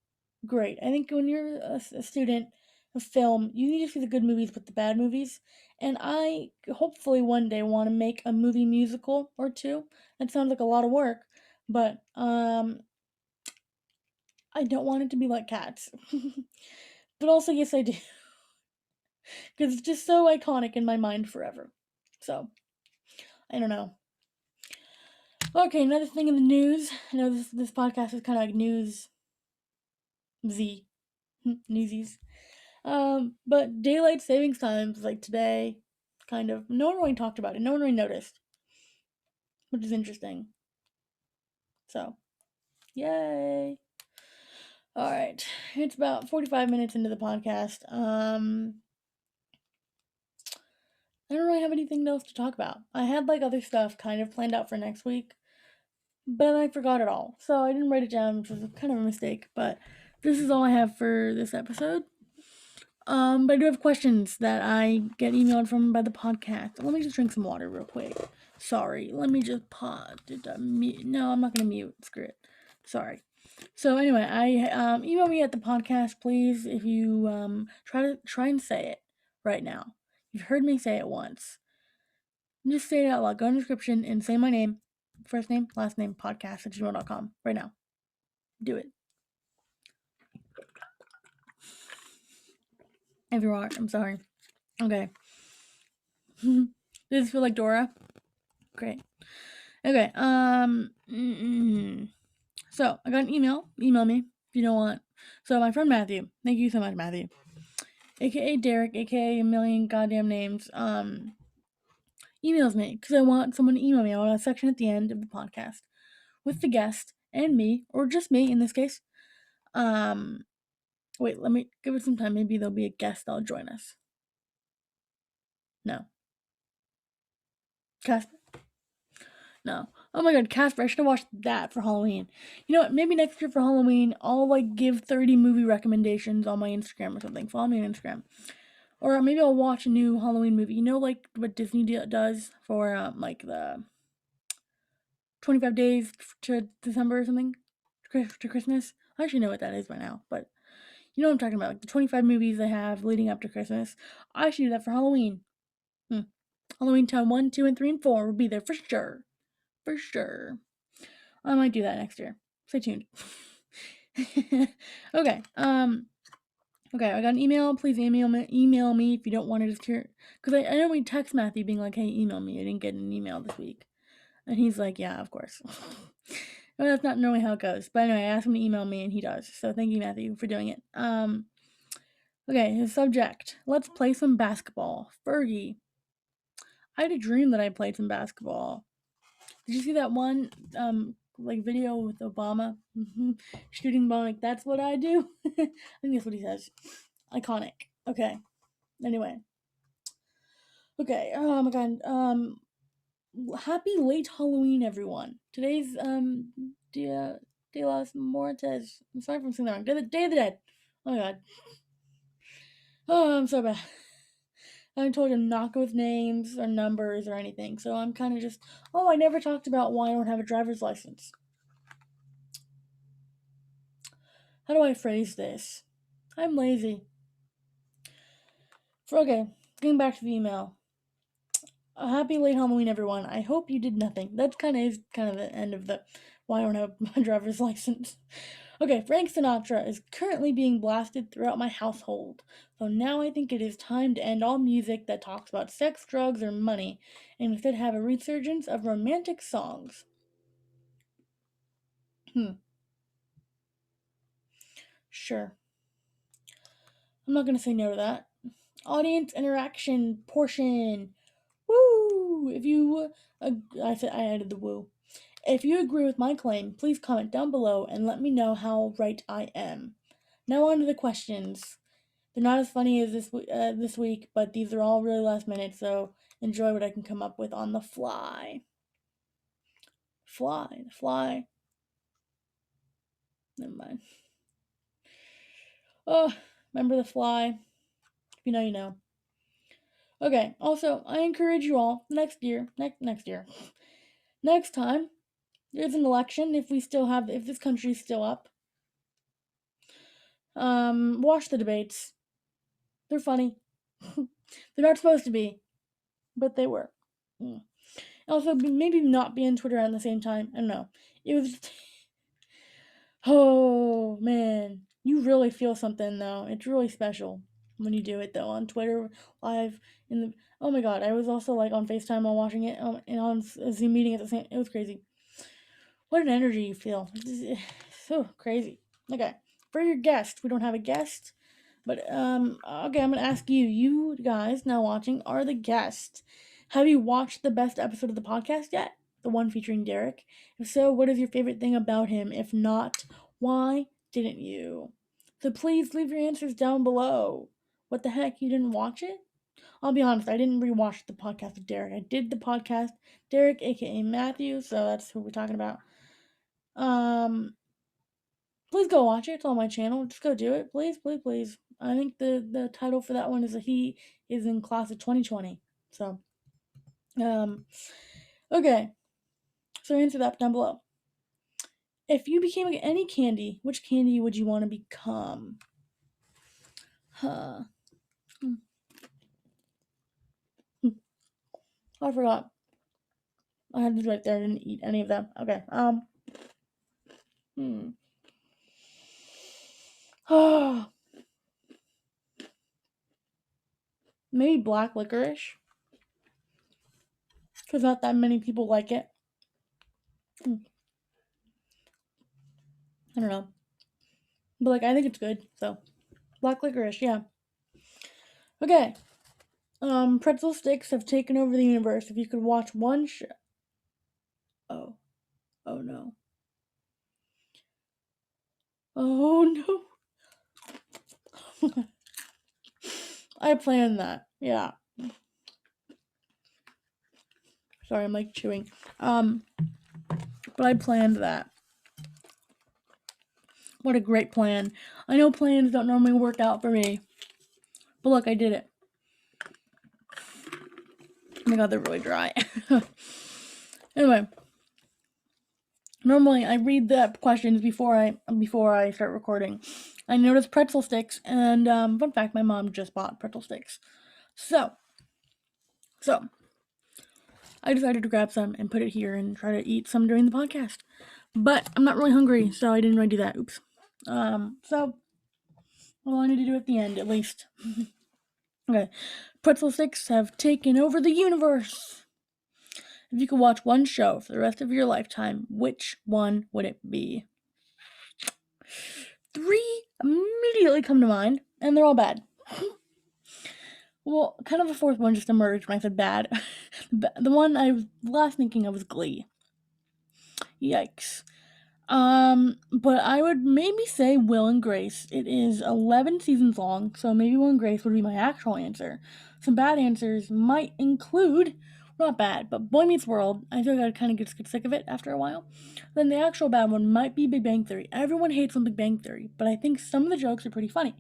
great. I think when you're a student of film, you need to see the good movies with the bad movies. And I hopefully one day want to make a movie musical or two. That sounds like a lot of work, but I don't want it to be like Cats. But also, yes, I do. Because it's just so iconic in my mind forever. So, I don't know. Okay, another thing in the news. I know this podcast is kind of like news. Newsies. But daylight savings times, like today, kind of, no one really talked about it. No one really noticed, which is interesting. So, yay. All right, it's about 45 minutes into the podcast. I don't really have anything else to talk about. I had like other stuff kind of planned out for next week, but I forgot it all. So I didn't write it down, which was kind of a mistake, but this is all I have for this episode. But I do have questions that I get emailed from by the podcast. Let me just drink some water real quick. Sorry. Let me just pause. No, I'm not gonna mute. Screw it. Sorry. So anyway, email me at the podcast, please. If you try and say it right now. You've heard me say it once. Just say it out loud. Go in the description and say my name. First name, last name, podcast at gmail.com right now. Do it. If you are, I'm sorry. Okay. Does this feel like Dora? Great. Okay. So I got an email. Email me if you don't want. So my friend Matthew, thank you so much, Matthew, aka Derek, aka a million goddamn names, emails me because I want someone to email me. I want a section at the end of the podcast with the guest and me, or just me in this case. Wait, let me give it some time. Maybe there'll be a guest that'll join us. No. Casper? No. Oh my god, Casper, I should have watched that for Halloween. You know what? Maybe next year for Halloween, I'll give 30 movie recommendations on my Instagram or something. Follow me on Instagram. Or maybe I'll watch a new Halloween movie. You know, what Disney does for, the 25 days to December or something? To Christmas? I actually know what that is by now, but you know what I'm talking about. Like the 25 movies they have leading up to Christmas. I should do that for Halloween. Halloween Town 1, 2, and 3, and 4 will be there for sure. For sure. I might do that next year. Stay tuned. Okay. Okay, I got an email. Please email me if you don't want to just hear. Because I know we text Matthew being like, hey, email me. I didn't get an email this week. And he's like, yeah, of course. Well, that's not normally how it goes. But anyway, I asked him to email me and he does. So thank you, Matthew, for doing it. Okay, his subject. Let's play some basketball. Fergie. I had a dream that I played some basketball. Did you see that one video with Obama shooting the ball? Like, that's what I do. I think that's what he says. Iconic. Okay. Anyway. Okay. Oh my god. Happy late Halloween, everyone. Today's Dia de los Muertos. I'm sorry if I'm saying that wrong. Day of the Dead. Oh my god. Oh, I'm so bad. I told him not go with names or numbers or anything, so I'm kind of just. Oh, I never talked about why I don't have a driver's license. How do I phrase this? I'm lazy. Okay, getting back to the email. A happy late Halloween, everyone. I hope you did nothing. That's kind of the end of the why I don't have my driver's license. Okay, Frank Sinatra is currently being blasted throughout my household. So now I think it is time to end all music that talks about sex, drugs, or money, and instead have a resurgence of romantic songs. Sure. I'm not gonna say no to that. Audience interaction portion. Woo! If you, I added the woo. If you agree with my claim, please comment down below and let me know how right I am. Now on to the questions. They're not as funny as this week, but these are all really last minute, so enjoy what I can come up with on the fly. Fly. Never mind. Oh, remember the fly? If you know, you know. Okay. Also, I encourage you all next time there's an election. If this country's still up, watch the debates. They're funny. They're not supposed to be, but they were. Also, maybe not be on Twitter at the same time. I don't know. It was. Oh man, you really feel something though. It's really special when you do it though on Twitter live in the. Oh my god, I was also on FaceTime while watching it and on a Zoom meeting at the same. It was crazy. What an energy you feel. It's so crazy. Okay, for your guest, we don't have a guest. But okay, I'm gonna ask you. You guys now watching are the guest. Have you watched the best episode of the podcast yet? The one featuring Derek. If so, what is your favorite thing about him? If not, why didn't you? So please leave your answers down below. What the heck? You didn't watch it? I'll be honest. I didn't rewatch the podcast with Derek. I did the podcast Derek, aka Matthew. So that's who we're talking about. Please go watch it. It's on my channel. Just go do it. Please. I think the title for that one is He is in Class of 2020. So, okay. So answer that down below. If you became any candy, which candy would you want to become? Huh. I forgot. I had this right there. I didn't eat any of them. Okay. Hmm. Maybe black licorice, because not that many people like it. I don't know, but like I think it's good. So black licorice, yeah. Okay. Pretzel sticks have taken over the universe. If you could watch one show. Oh. Oh no. Oh no. I planned that. Yeah. Sorry, I'm like chewing. But I planned that. What a great plan. I know plans don't normally work out for me. But look, I did it. Oh my god, they're really dry. Anyway, normally I read the questions before I start recording. I noticed pretzel sticks, and fun fact, my mom just bought pretzel sticks. So I decided to grab some and put it here and try to eat some during the podcast. But I'm not really hungry, so I didn't really do that. Oops. So well, I need to do it at the end, at least. Okay. Pretzel sticks have taken over the universe. If you could watch one show for the rest of your lifetime, which one would it be? 3 immediately come to mind, and they're all bad. Well, kind of a fourth one just emerged when I said bad. The one I was last thinking of was Glee. Yikes. But I would maybe say Will and Grace. It is 11 seasons long, so maybe Will and Grace would be my actual answer. Some bad answers might include, not bad, but Boy Meets World. I feel like I'd kind of get sick of it after a while. Then the actual bad one might be Big Bang Theory. Everyone hates on Big Bang Theory, but I think some of the jokes are pretty funny.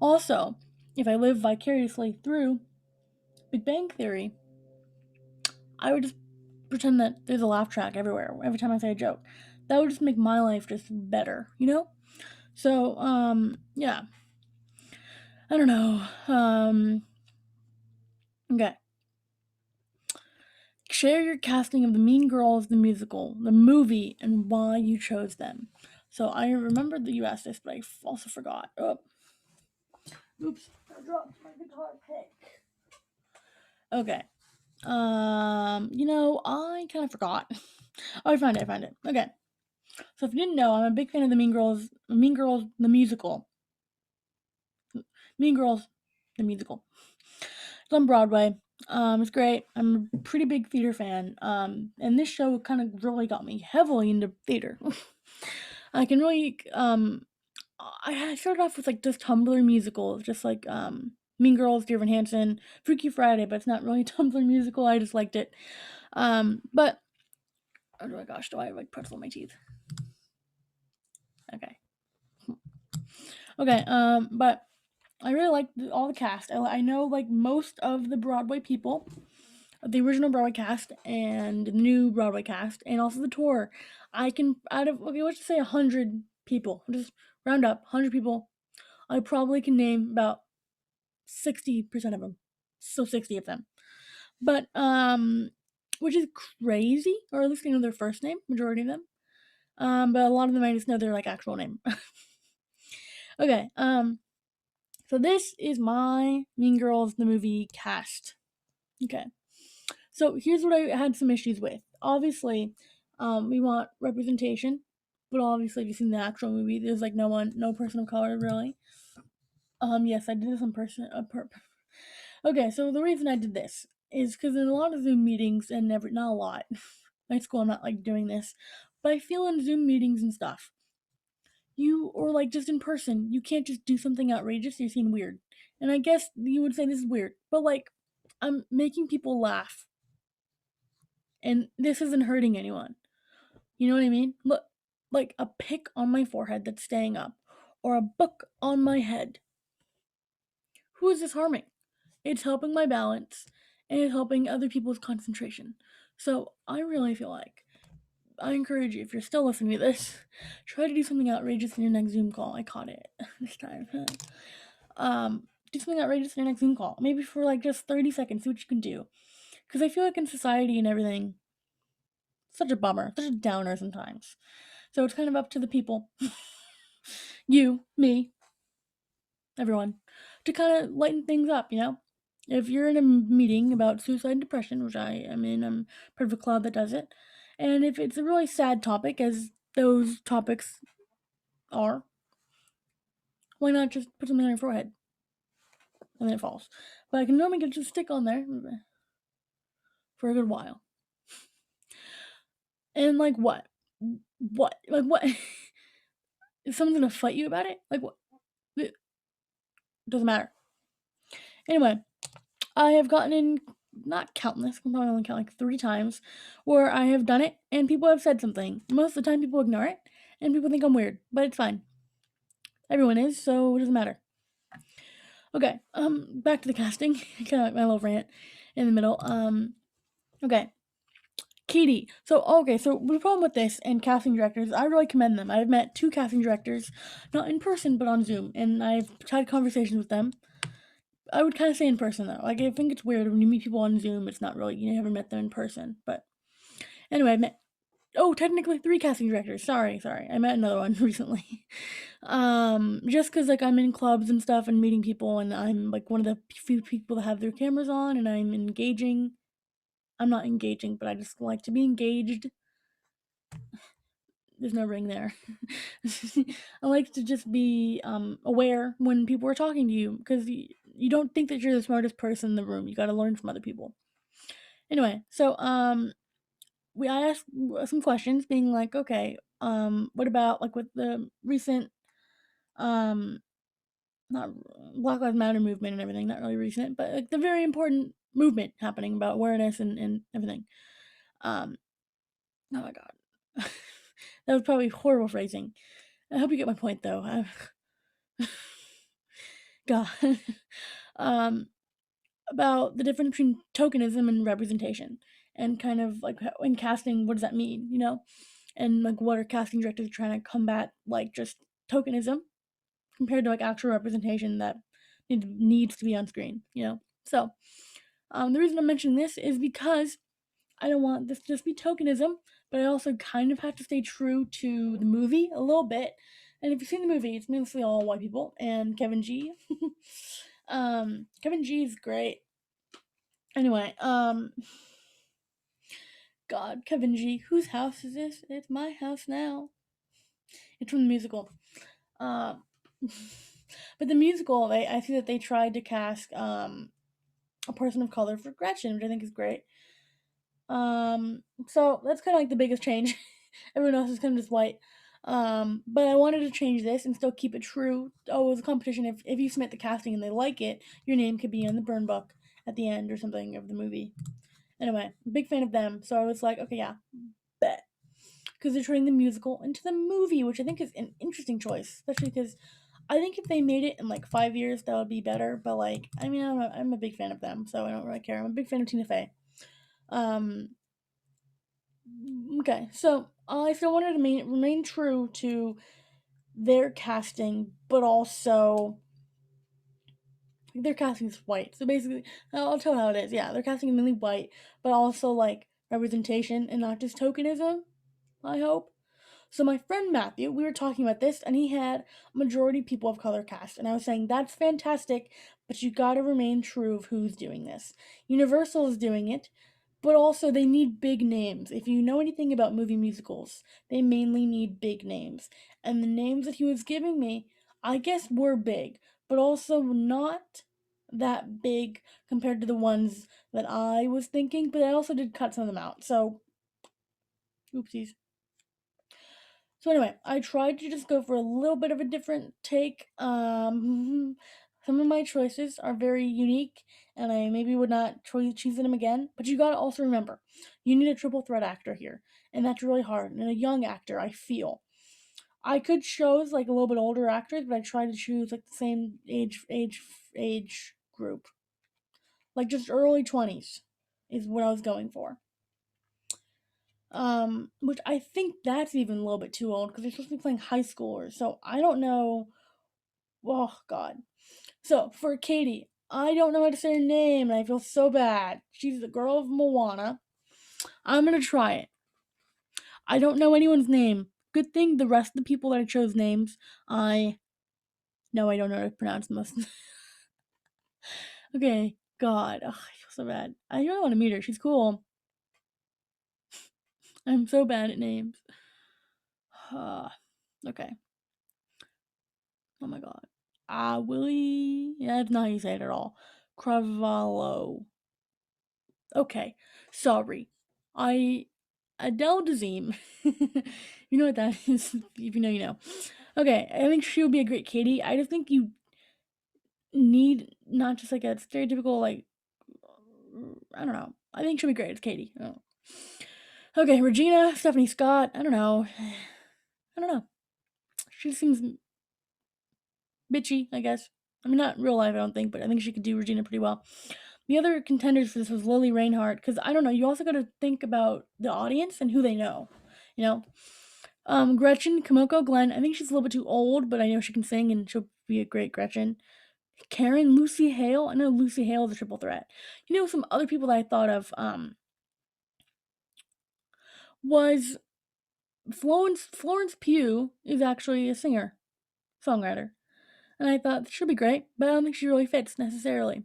Also, if I live vicariously through Big Bang Theory, I would just pretend that there's a laugh track everywhere every time I say a joke. That would just make my life just better, you know? So, yeah. I don't know. Okay. Share your casting of the Mean Girls, the musical, the movie, and why you chose them. So I remember that you asked this, but I also forgot. Oh. Oops, I dropped my guitar pick. Okay. I kind of forgot. Oh, I found it. Okay. So if you didn't know, I'm a big fan of the Mean Girls, the musical. Mean Girls, the musical. It's on Broadway. It's great. I'm a pretty big theater fan. And this show kind of really got me heavily into theater. I can really, I started off with like just Tumblr musicals, just like Mean Girls, Dear Evan Hansen, Freaky Friday, but it's not really a Tumblr musical. I just liked it. But oh my gosh, do I have like pretzel in my teeth? Okay. Okay. But I really like all the cast. I know like most of the Broadway people, the original Broadway cast and the new Broadway cast, and also the tour. I can out of okay, let's just say 100 people. Just round up 100 people. I probably can name about 60% of them. So 60 of them. But which is crazy, or at least I know their first name, majority of them. But a lot of them I just know their like actual name. Okay. So this is my Mean Girls the movie cast. Okay. So here's what I had some issues with. Obviously, we want representation, but obviously, if you've seen the actual movie, there's like no person of color really. Yes, I did this on person. Okay, so the reason I did this is because in a lot of Zoom meetings, and not a lot. My school, I'm not like doing this, but I feel in Zoom meetings and stuff, or like just in person, you can't just do something outrageous. You're seen weird, and I guess you would say this is weird, but like I'm making people laugh, and this isn't hurting anyone. You know what I mean? Look, like a pick on my forehead that's staying up, or a book on my head. Who is this harming? It's helping my balance, and it's helping other people's concentration. So I really feel like I encourage you, if you're still listening to this, try to do something outrageous in your next Zoom call. I caught it this time. Do something outrageous in your next Zoom call. Maybe for like just 30 seconds, see what you can do. Because I feel like in society and everything, such a bummer, such a downer sometimes. So it's kind of up to the people, you, me, everyone, to kind of lighten things up, you know? If you're in a meeting about suicide and depression, which I am in, I'm part of a club that does it, and if it's a really sad topic, as those topics are, why not just put something on your forehead? And then it falls. But I can normally get just stick on there for a good while. And like what? What? Like what? Is someone gonna fight you about it? Like what? It doesn't matter. Anyway, I have gotten in not countless, I can probably only count like 3 times, where I have done it and people have said something. Most of the time people ignore it and people think I'm weird, but it's fine. Everyone is, so it doesn't matter. Okay, back to the casting. Kind of like my little rant in the middle. Okay. Katie. So the problem with this and casting directors, I really commend them. I've met 2 casting directors, not in person but on Zoom, and I've had conversations with them. I would kind of say in person though. Like I think it's weird when you meet people on Zoom. It's not really, you never met them in person. But anyway, I met technically 3 casting directors. Sorry, I met another one recently. Just because like I'm in clubs and stuff and meeting people, and I'm like one of the few people that have their cameras on, and I'm engaging. I'm not engaging, but I just like to be engaged. There's no ring there. I like to just be aware when people are talking to you, because you don't think that you're the smartest person in the room. You got to learn from other people. Anyway, so I asked some questions, being like, okay, what about like with the recent um not Black Lives Matter movement and everything, not really recent, but like the very important movement happening about awareness and everything. Um, oh my god, that was probably horrible phrasing. I hope you get my point though. God, um, about the difference between tokenism and representation, and kind of like in casting, what does that mean, you know? And like what are casting directors trying to combat, like just tokenism compared to like actual representation that needs to be on screen, you know? So, the reason I'm mentioning this is because I don't want this to just be tokenism, but I also kind of have to stay true to the movie a little bit. And if you've seen the movie, it's mostly all white people and Kevin G. Kevin G is great. Anyway, God, Kevin G. Whose house is this? It's my house now. It's from the musical. Uh, but the musical, I see that they tried to cast a person of color for Gretchen, which I think is great. So that's kind of like the biggest change. Everyone else is kind of just white. But I wanted to change this and still keep it true. Oh, it was a competition. If you submit the casting and they like it, your name could be on the burn book at the end or something of the movie. Anyway, big fan of them. So I was like, okay, yeah, bet. Because they're turning the musical into the movie, which I think is an interesting choice, especially because I think if they made it in like 5 years, that would be better. But like, I mean, I'm a big fan of them, so I don't really care. I'm a big fan of Tina Fey. Um, okay, so I still wanted to remain true to their casting, but also their casting is white. So basically, I'll tell how it is. Yeah, their casting is mainly white, but also like representation and not just tokenism, I hope. So my friend Matthew, we were talking about this, and he had majority people of color cast, and I was saying that's fantastic, but you gotta remain true of who's doing this. Universal is doing it, but also they need big names. If you know anything about movie musicals, they mainly need big names, and the names that he was giving me, I guess, were big, but also not that big compared to the ones that I was thinking. But I also did cut some of them out, so oopsies. So anyway, I tried to just go for a little bit of a different take. Some of my choices are very unique, and I maybe would not choose them again. But you gotta also remember, you need a triple threat actor here, and that's really hard. And a young actor, I feel. I could choose like a little bit older actors, but I tried to choose like the same age group, like just early 20s, is what I was going for. Which I think that's even a little bit too old because they're supposed to be playing high schoolers. So I don't know. Oh God. So for Katie, I don't know how to say her name, and I feel so bad. She's the girl of Moana. I'm gonna try it. I don't know anyone's name. Good thing the rest of the people that I chose names, I don't know how to pronounce most. Okay, God, ugh, I feel so bad. I really want to meet her. She's cool. I'm so bad at names. Okay. Oh my God. Willie. Yeah, that's not how you say it at all. Cravallo. Okay. Sorry. I. Adele Dazeem. You know what that is? If you know, you know. Okay, I think she would be a great Katie. I just think you need not just like a stereotypical, like, I don't know. I think she'll be great as Katie. Oh. Okay, Regina, Stephanie Scott. I don't know. I don't know. She seems bitchy, I guess. I mean, not in real life, I don't think, but I think she could do Regina pretty well. The other contenders for this was Lily Reinhardt, because I don't know, you also got to think about the audience and who they know, you know? Gretchen, Kimoko Glenn, I think she's a little bit too old, but I know she can sing and she'll be a great Gretchen. Karen, Lucy Hale, I know Lucy Hale is a triple threat. You know, some other people that I thought of, was Florence Pugh is actually a singer, songwriter. And I thought, she'll be great, but I don't think she really fits necessarily.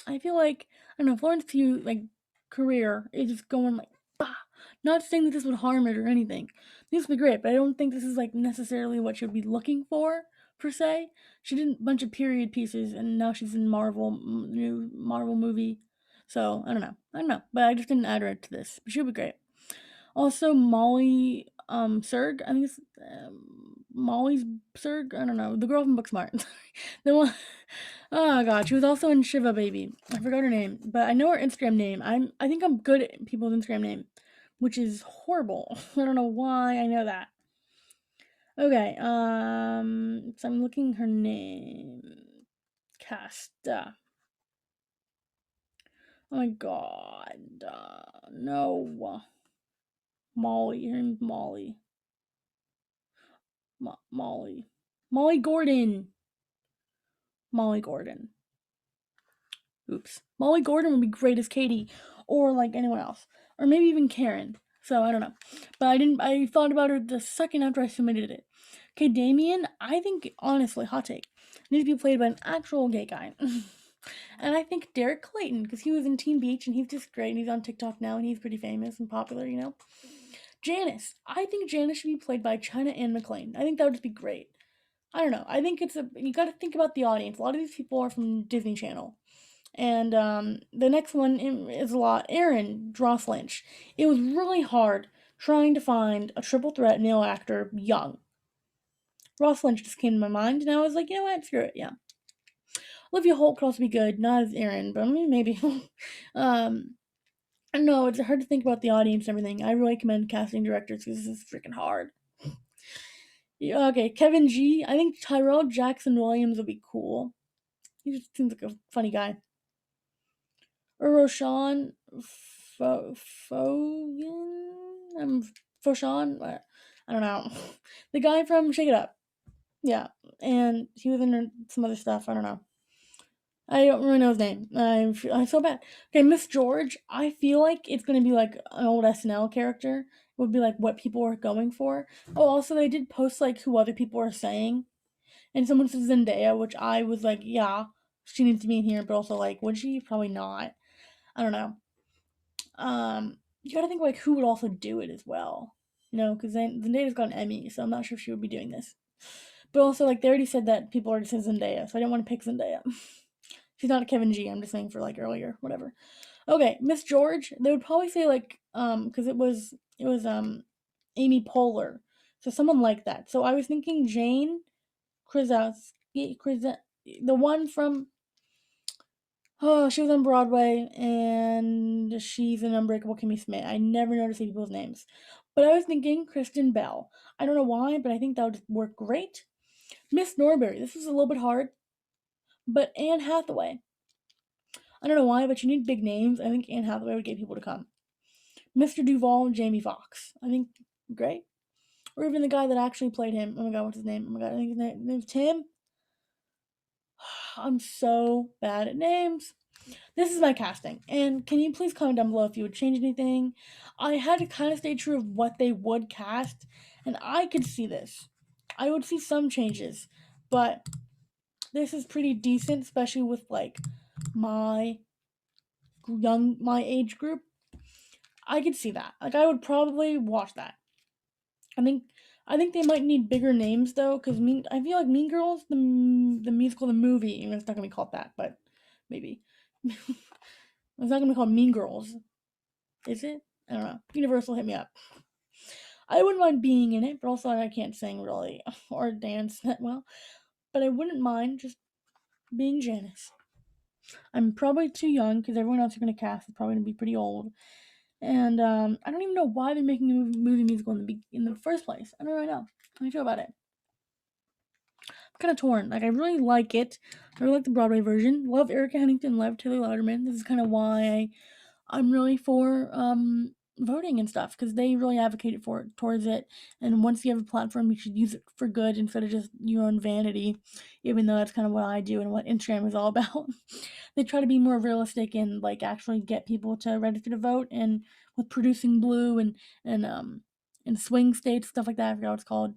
I feel like, I don't know, Florence Pugh, like, career is just going like, bah. Not saying that this would harm it or anything. This would be great, but I don't think this is like necessarily what she would be looking for, per se. She did a bunch of period pieces, and now she's in new Marvel movie. So, I don't know. But I just didn't add her to this. But she'll be great. Also, Molly Serg. I think it's Molly's Serg. I don't know. The girl from Booksmart. The one. Oh god, she was also in Shiva Baby. I forgot her name, but I know her Instagram name. I think I'm good at people's Instagram name, which is horrible. I don't know why I know that. Okay, so I'm looking her name. Casta. Oh my god. No. Molly. Her name's Molly. Molly. Molly Gordon. Molly Gordon. Oops. Molly Gordon would be great as Katie, or like anyone else, or maybe even Karen. So I don't know, but I didn't. I thought about her the second after I submitted it. Okay, Damien. I think honestly, hot take, needs to be played by an actual gay guy. And I think Derek Clayton, because he was in Teen Beach and he's just great, and he's on TikTok now and he's pretty famous and popular, you know. Janice. I think Janice should be played by China Anne McClain. I think that would just be great. I don't know. I think you got to think about the audience. A lot of these people are from Disney Channel. And the next one is a lot. Aaron Dross Lynch. It was really hard trying to find a triple threat male actor young. Ross Lynch just came to my mind, and I was like, you know what, screw it, yeah. Olivia Holt could also be good, not as Aaron, but I mean, maybe. I don't know, it's hard to think about the audience and everything. I really commend casting directors because this is freaking hard. Yeah, okay, Kevin G. I think Tyrell Jackson Williams would be cool. He just seems like a funny guy. Or Roshan Fogan? Foshan? I don't know. The guy from Shake It Up. Yeah, and he was in some other stuff. I don't know. I don't really know his name. I feel bad. Okay, Miss George. I feel like it's gonna be like an old SNL character. It would be like what people are going for. Oh, also they did post like who other people are saying, and someone said Zendaya, which I was like, yeah, she needs to be in here, but also like, would she? Probably not. I don't know. You gotta think like who would also do it as well. You know, because Zendaya's got an Emmy, so I'm not sure if she would be doing this. But also, like, they already said that people already said Zendaya, so I didn't want to pick Zendaya. She's not a Kevin G. I'm just saying for like earlier, whatever. Okay, Miss George. They would probably say like because it was Amy Poehler, so someone like that. So I was thinking Jane Krizowski, the one from oh, she was on Broadway, and she's in Unbreakable Kimmy Schmidt. I never noticed people's names. But I was thinking Kristen Bell. I don't know why, but I think that would work great. Miss Norbury. This was a little bit hard. But Anne Hathaway. I don't know why, but you need big names. I think Anne Hathaway would get people to come. Mr. Duvall, Jamie Foxx. I think great. Or even the guy that actually played him. Oh my god, what's his name? Oh my god, I think his name's Tim. I'm so bad at names. This is my casting. And can you please comment down below if you would change anything? I had to kind of stay true of what they would cast, and I could see this. I would see some changes, but this is pretty decent, especially with like my my age group. I could see that. Like I would probably watch that. I think I think they might need bigger names though, because I feel like Mean Girls, the musical, the movie, even it's not gonna be called that, but maybe it's not gonna be called Mean Girls, is it? I don't know. Universal, hit me up. I wouldn't mind being in it, but also I can't sing really or dance that well. But I wouldn't mind just being Janice. I'm probably too young because everyone else you're gonna cast is probably gonna be pretty old. And I don't even know why they're making a movie musical in the first place. I don't really know. How do you feel about it? I'm kind of torn. Like I really like it. I really like the Broadway version. Love Erica Huntington. Love Taylor Louderman. This is kind of why I'm really for voting and stuff because they really advocated for it towards it. And once you have a platform, you should use it for good instead of just your own vanity. Even though that's kind of what I do and what Instagram is all about. They try to be more realistic and like actually get people to register to vote. And with producing Blue and swing states stuff like that, I forgot what it's called.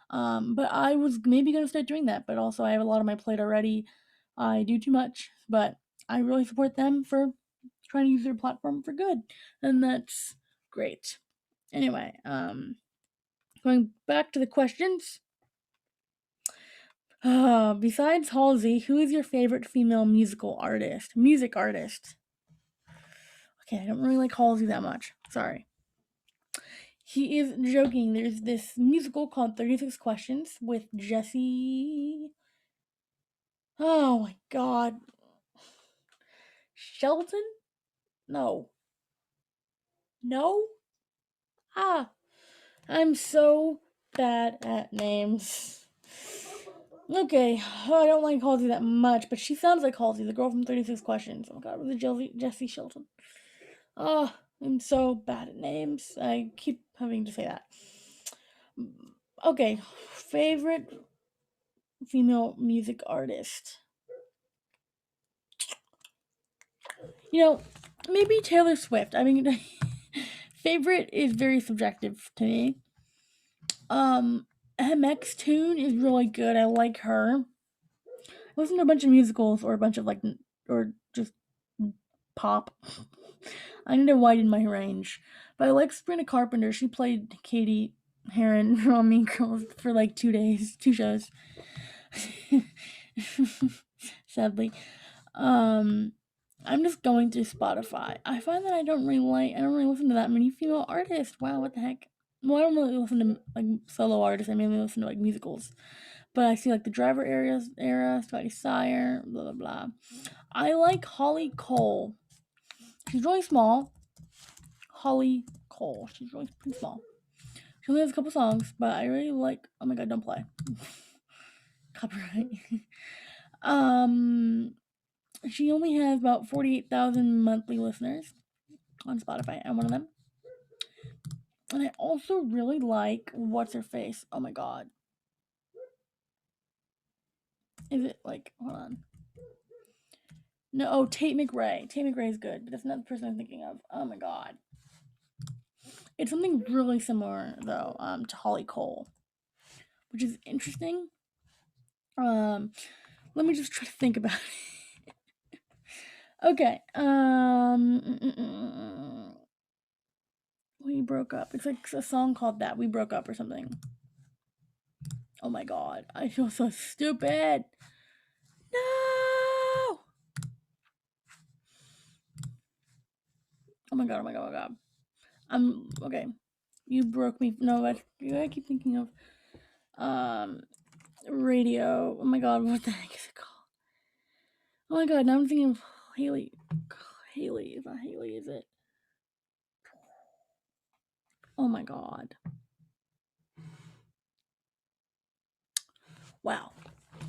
But I was maybe gonna start doing that, but also I have a lot on my plate already. I do too much, but I really support them for trying to use their platform for good, and that's great. Anyway, going back to the questions. Besides Halsey, who is your favorite female musical artist? Music artist. Okay, I don't really like Halsey that much. Sorry. He is joking. There's this musical called 36 Questions with Jesse. Oh my god. Shelton? No. No? Ah. I'm so bad at names. Okay, I don't like Halsey that much, but she sounds like Halsey, the girl from 36 Questions. Oh god, was it Jesse Shelton? Ah, I'm so bad at names. I keep having to say that. Okay, favorite female music artist. You know, maybe Taylor Swift. I mean, favorite is very subjective to me. MX Tune is really good. I like her. I listen to a bunch of musicals or a bunch of like or just pop. I need to widen my range. But I like Sabrina Carpenter. She played Katie Heron from Mean Girls for like 2 days, 2 shows. Sadly. Um I'm just going through Spotify. I find that I don't really listen to that many female artists. Wow, what the heck? Well, I don't really listen to like solo artists. I mainly listen to like musicals. But I see like the Driver era, Scotty Sire, blah blah blah. I like Holly Cole. She's really small. Holly Cole. She's really pretty small. She only has a couple songs, but I really like. Oh my god, don't play. Copyright. um, she only has about 48,000 monthly listeners on Spotify. I'm one of them. And I also really like What's Her Face. Oh my god. Is it like, hold on. No, oh, Tate McRae. Tate McRae is good, but that's not the person I'm thinking of. Oh my god. It's something really similar though, to Holly Cole, which is interesting. Let me just try to think about it. Okay. We broke up. It's like a song called that. We broke up or something. Oh my god, I feel so stupid. No. Oh my god. Oh my god. Oh my god. I'm okay. You broke me. No, I keep thinking of radio. Oh my god, what the heck is it called? Oh my god, now I'm thinking of Haley. Haley, is that Haley, is it? Oh my god. Wow.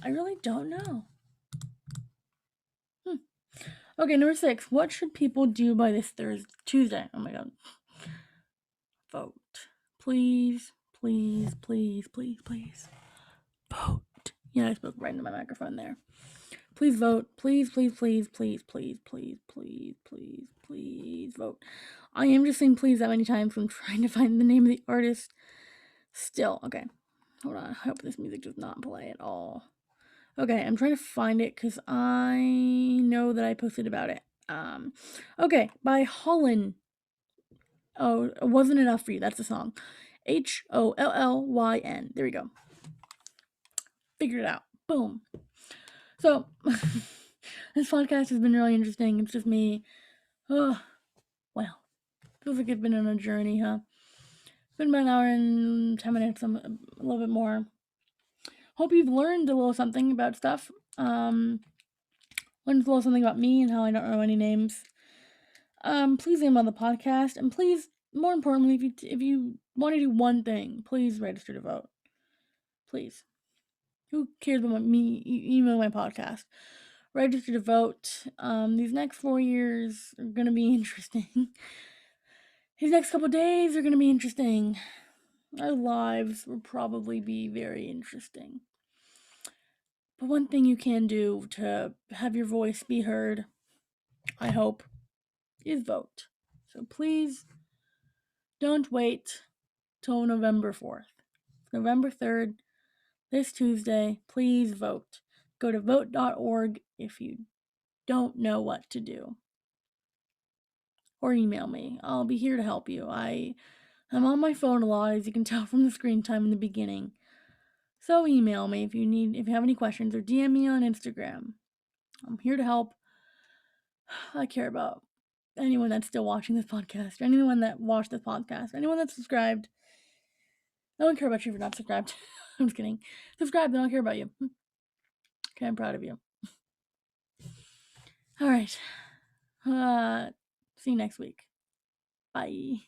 I really don't know. Okay, number 6. What should people do by this Tuesday? Oh my god. Vote. Please, please, please, please, please. Vote. Yeah, I spoke right into my microphone there. Please vote. Please, please, please, please, please, please, please, please, please vote. I am just saying please that many times when trying to find the name of the artist. Still, okay. Hold on. I hope this music does not play at all. Okay, I'm trying to find it because I know that I posted about it. Okay, by Holland. Oh, it wasn't enough for you. That's the song. Hollyn. There we go. Figured it out. Boom. So, this podcast has been really interesting. It's just me. Oh, well, feels like I've been on a journey, huh? It's been about an hour and 10 minutes, a little bit more. Hope you've learned a little something about stuff. Learned a little something about me and how I don't know any names. Please name on the podcast, and please, more importantly, if you want to do one thing, please register to vote. Please. Who cares about me emailing my podcast? Register to vote. These next 4 years are gonna be interesting. These next couple days are gonna be interesting. Our lives will probably be very interesting. But one thing you can do to have your voice be heard, I hope, is vote. So please don't wait till November 4th. November 3rd, this Tuesday, please vote. Go to vote.org if you don't know what to do. Or email me. I'll be here to help you. I'm on my phone a lot, as you can tell from the screen time in the beginning. So email me if you have any questions, or DM me on Instagram. I'm here to help. I care about anyone that's still watching this podcast, or anyone that watched this podcast, anyone that's subscribed. I don't care about you if you're not subscribed. I'm just kidding. Subscribe, I don't care about you. Okay, I'm proud of you. Alright. See you next week. Bye.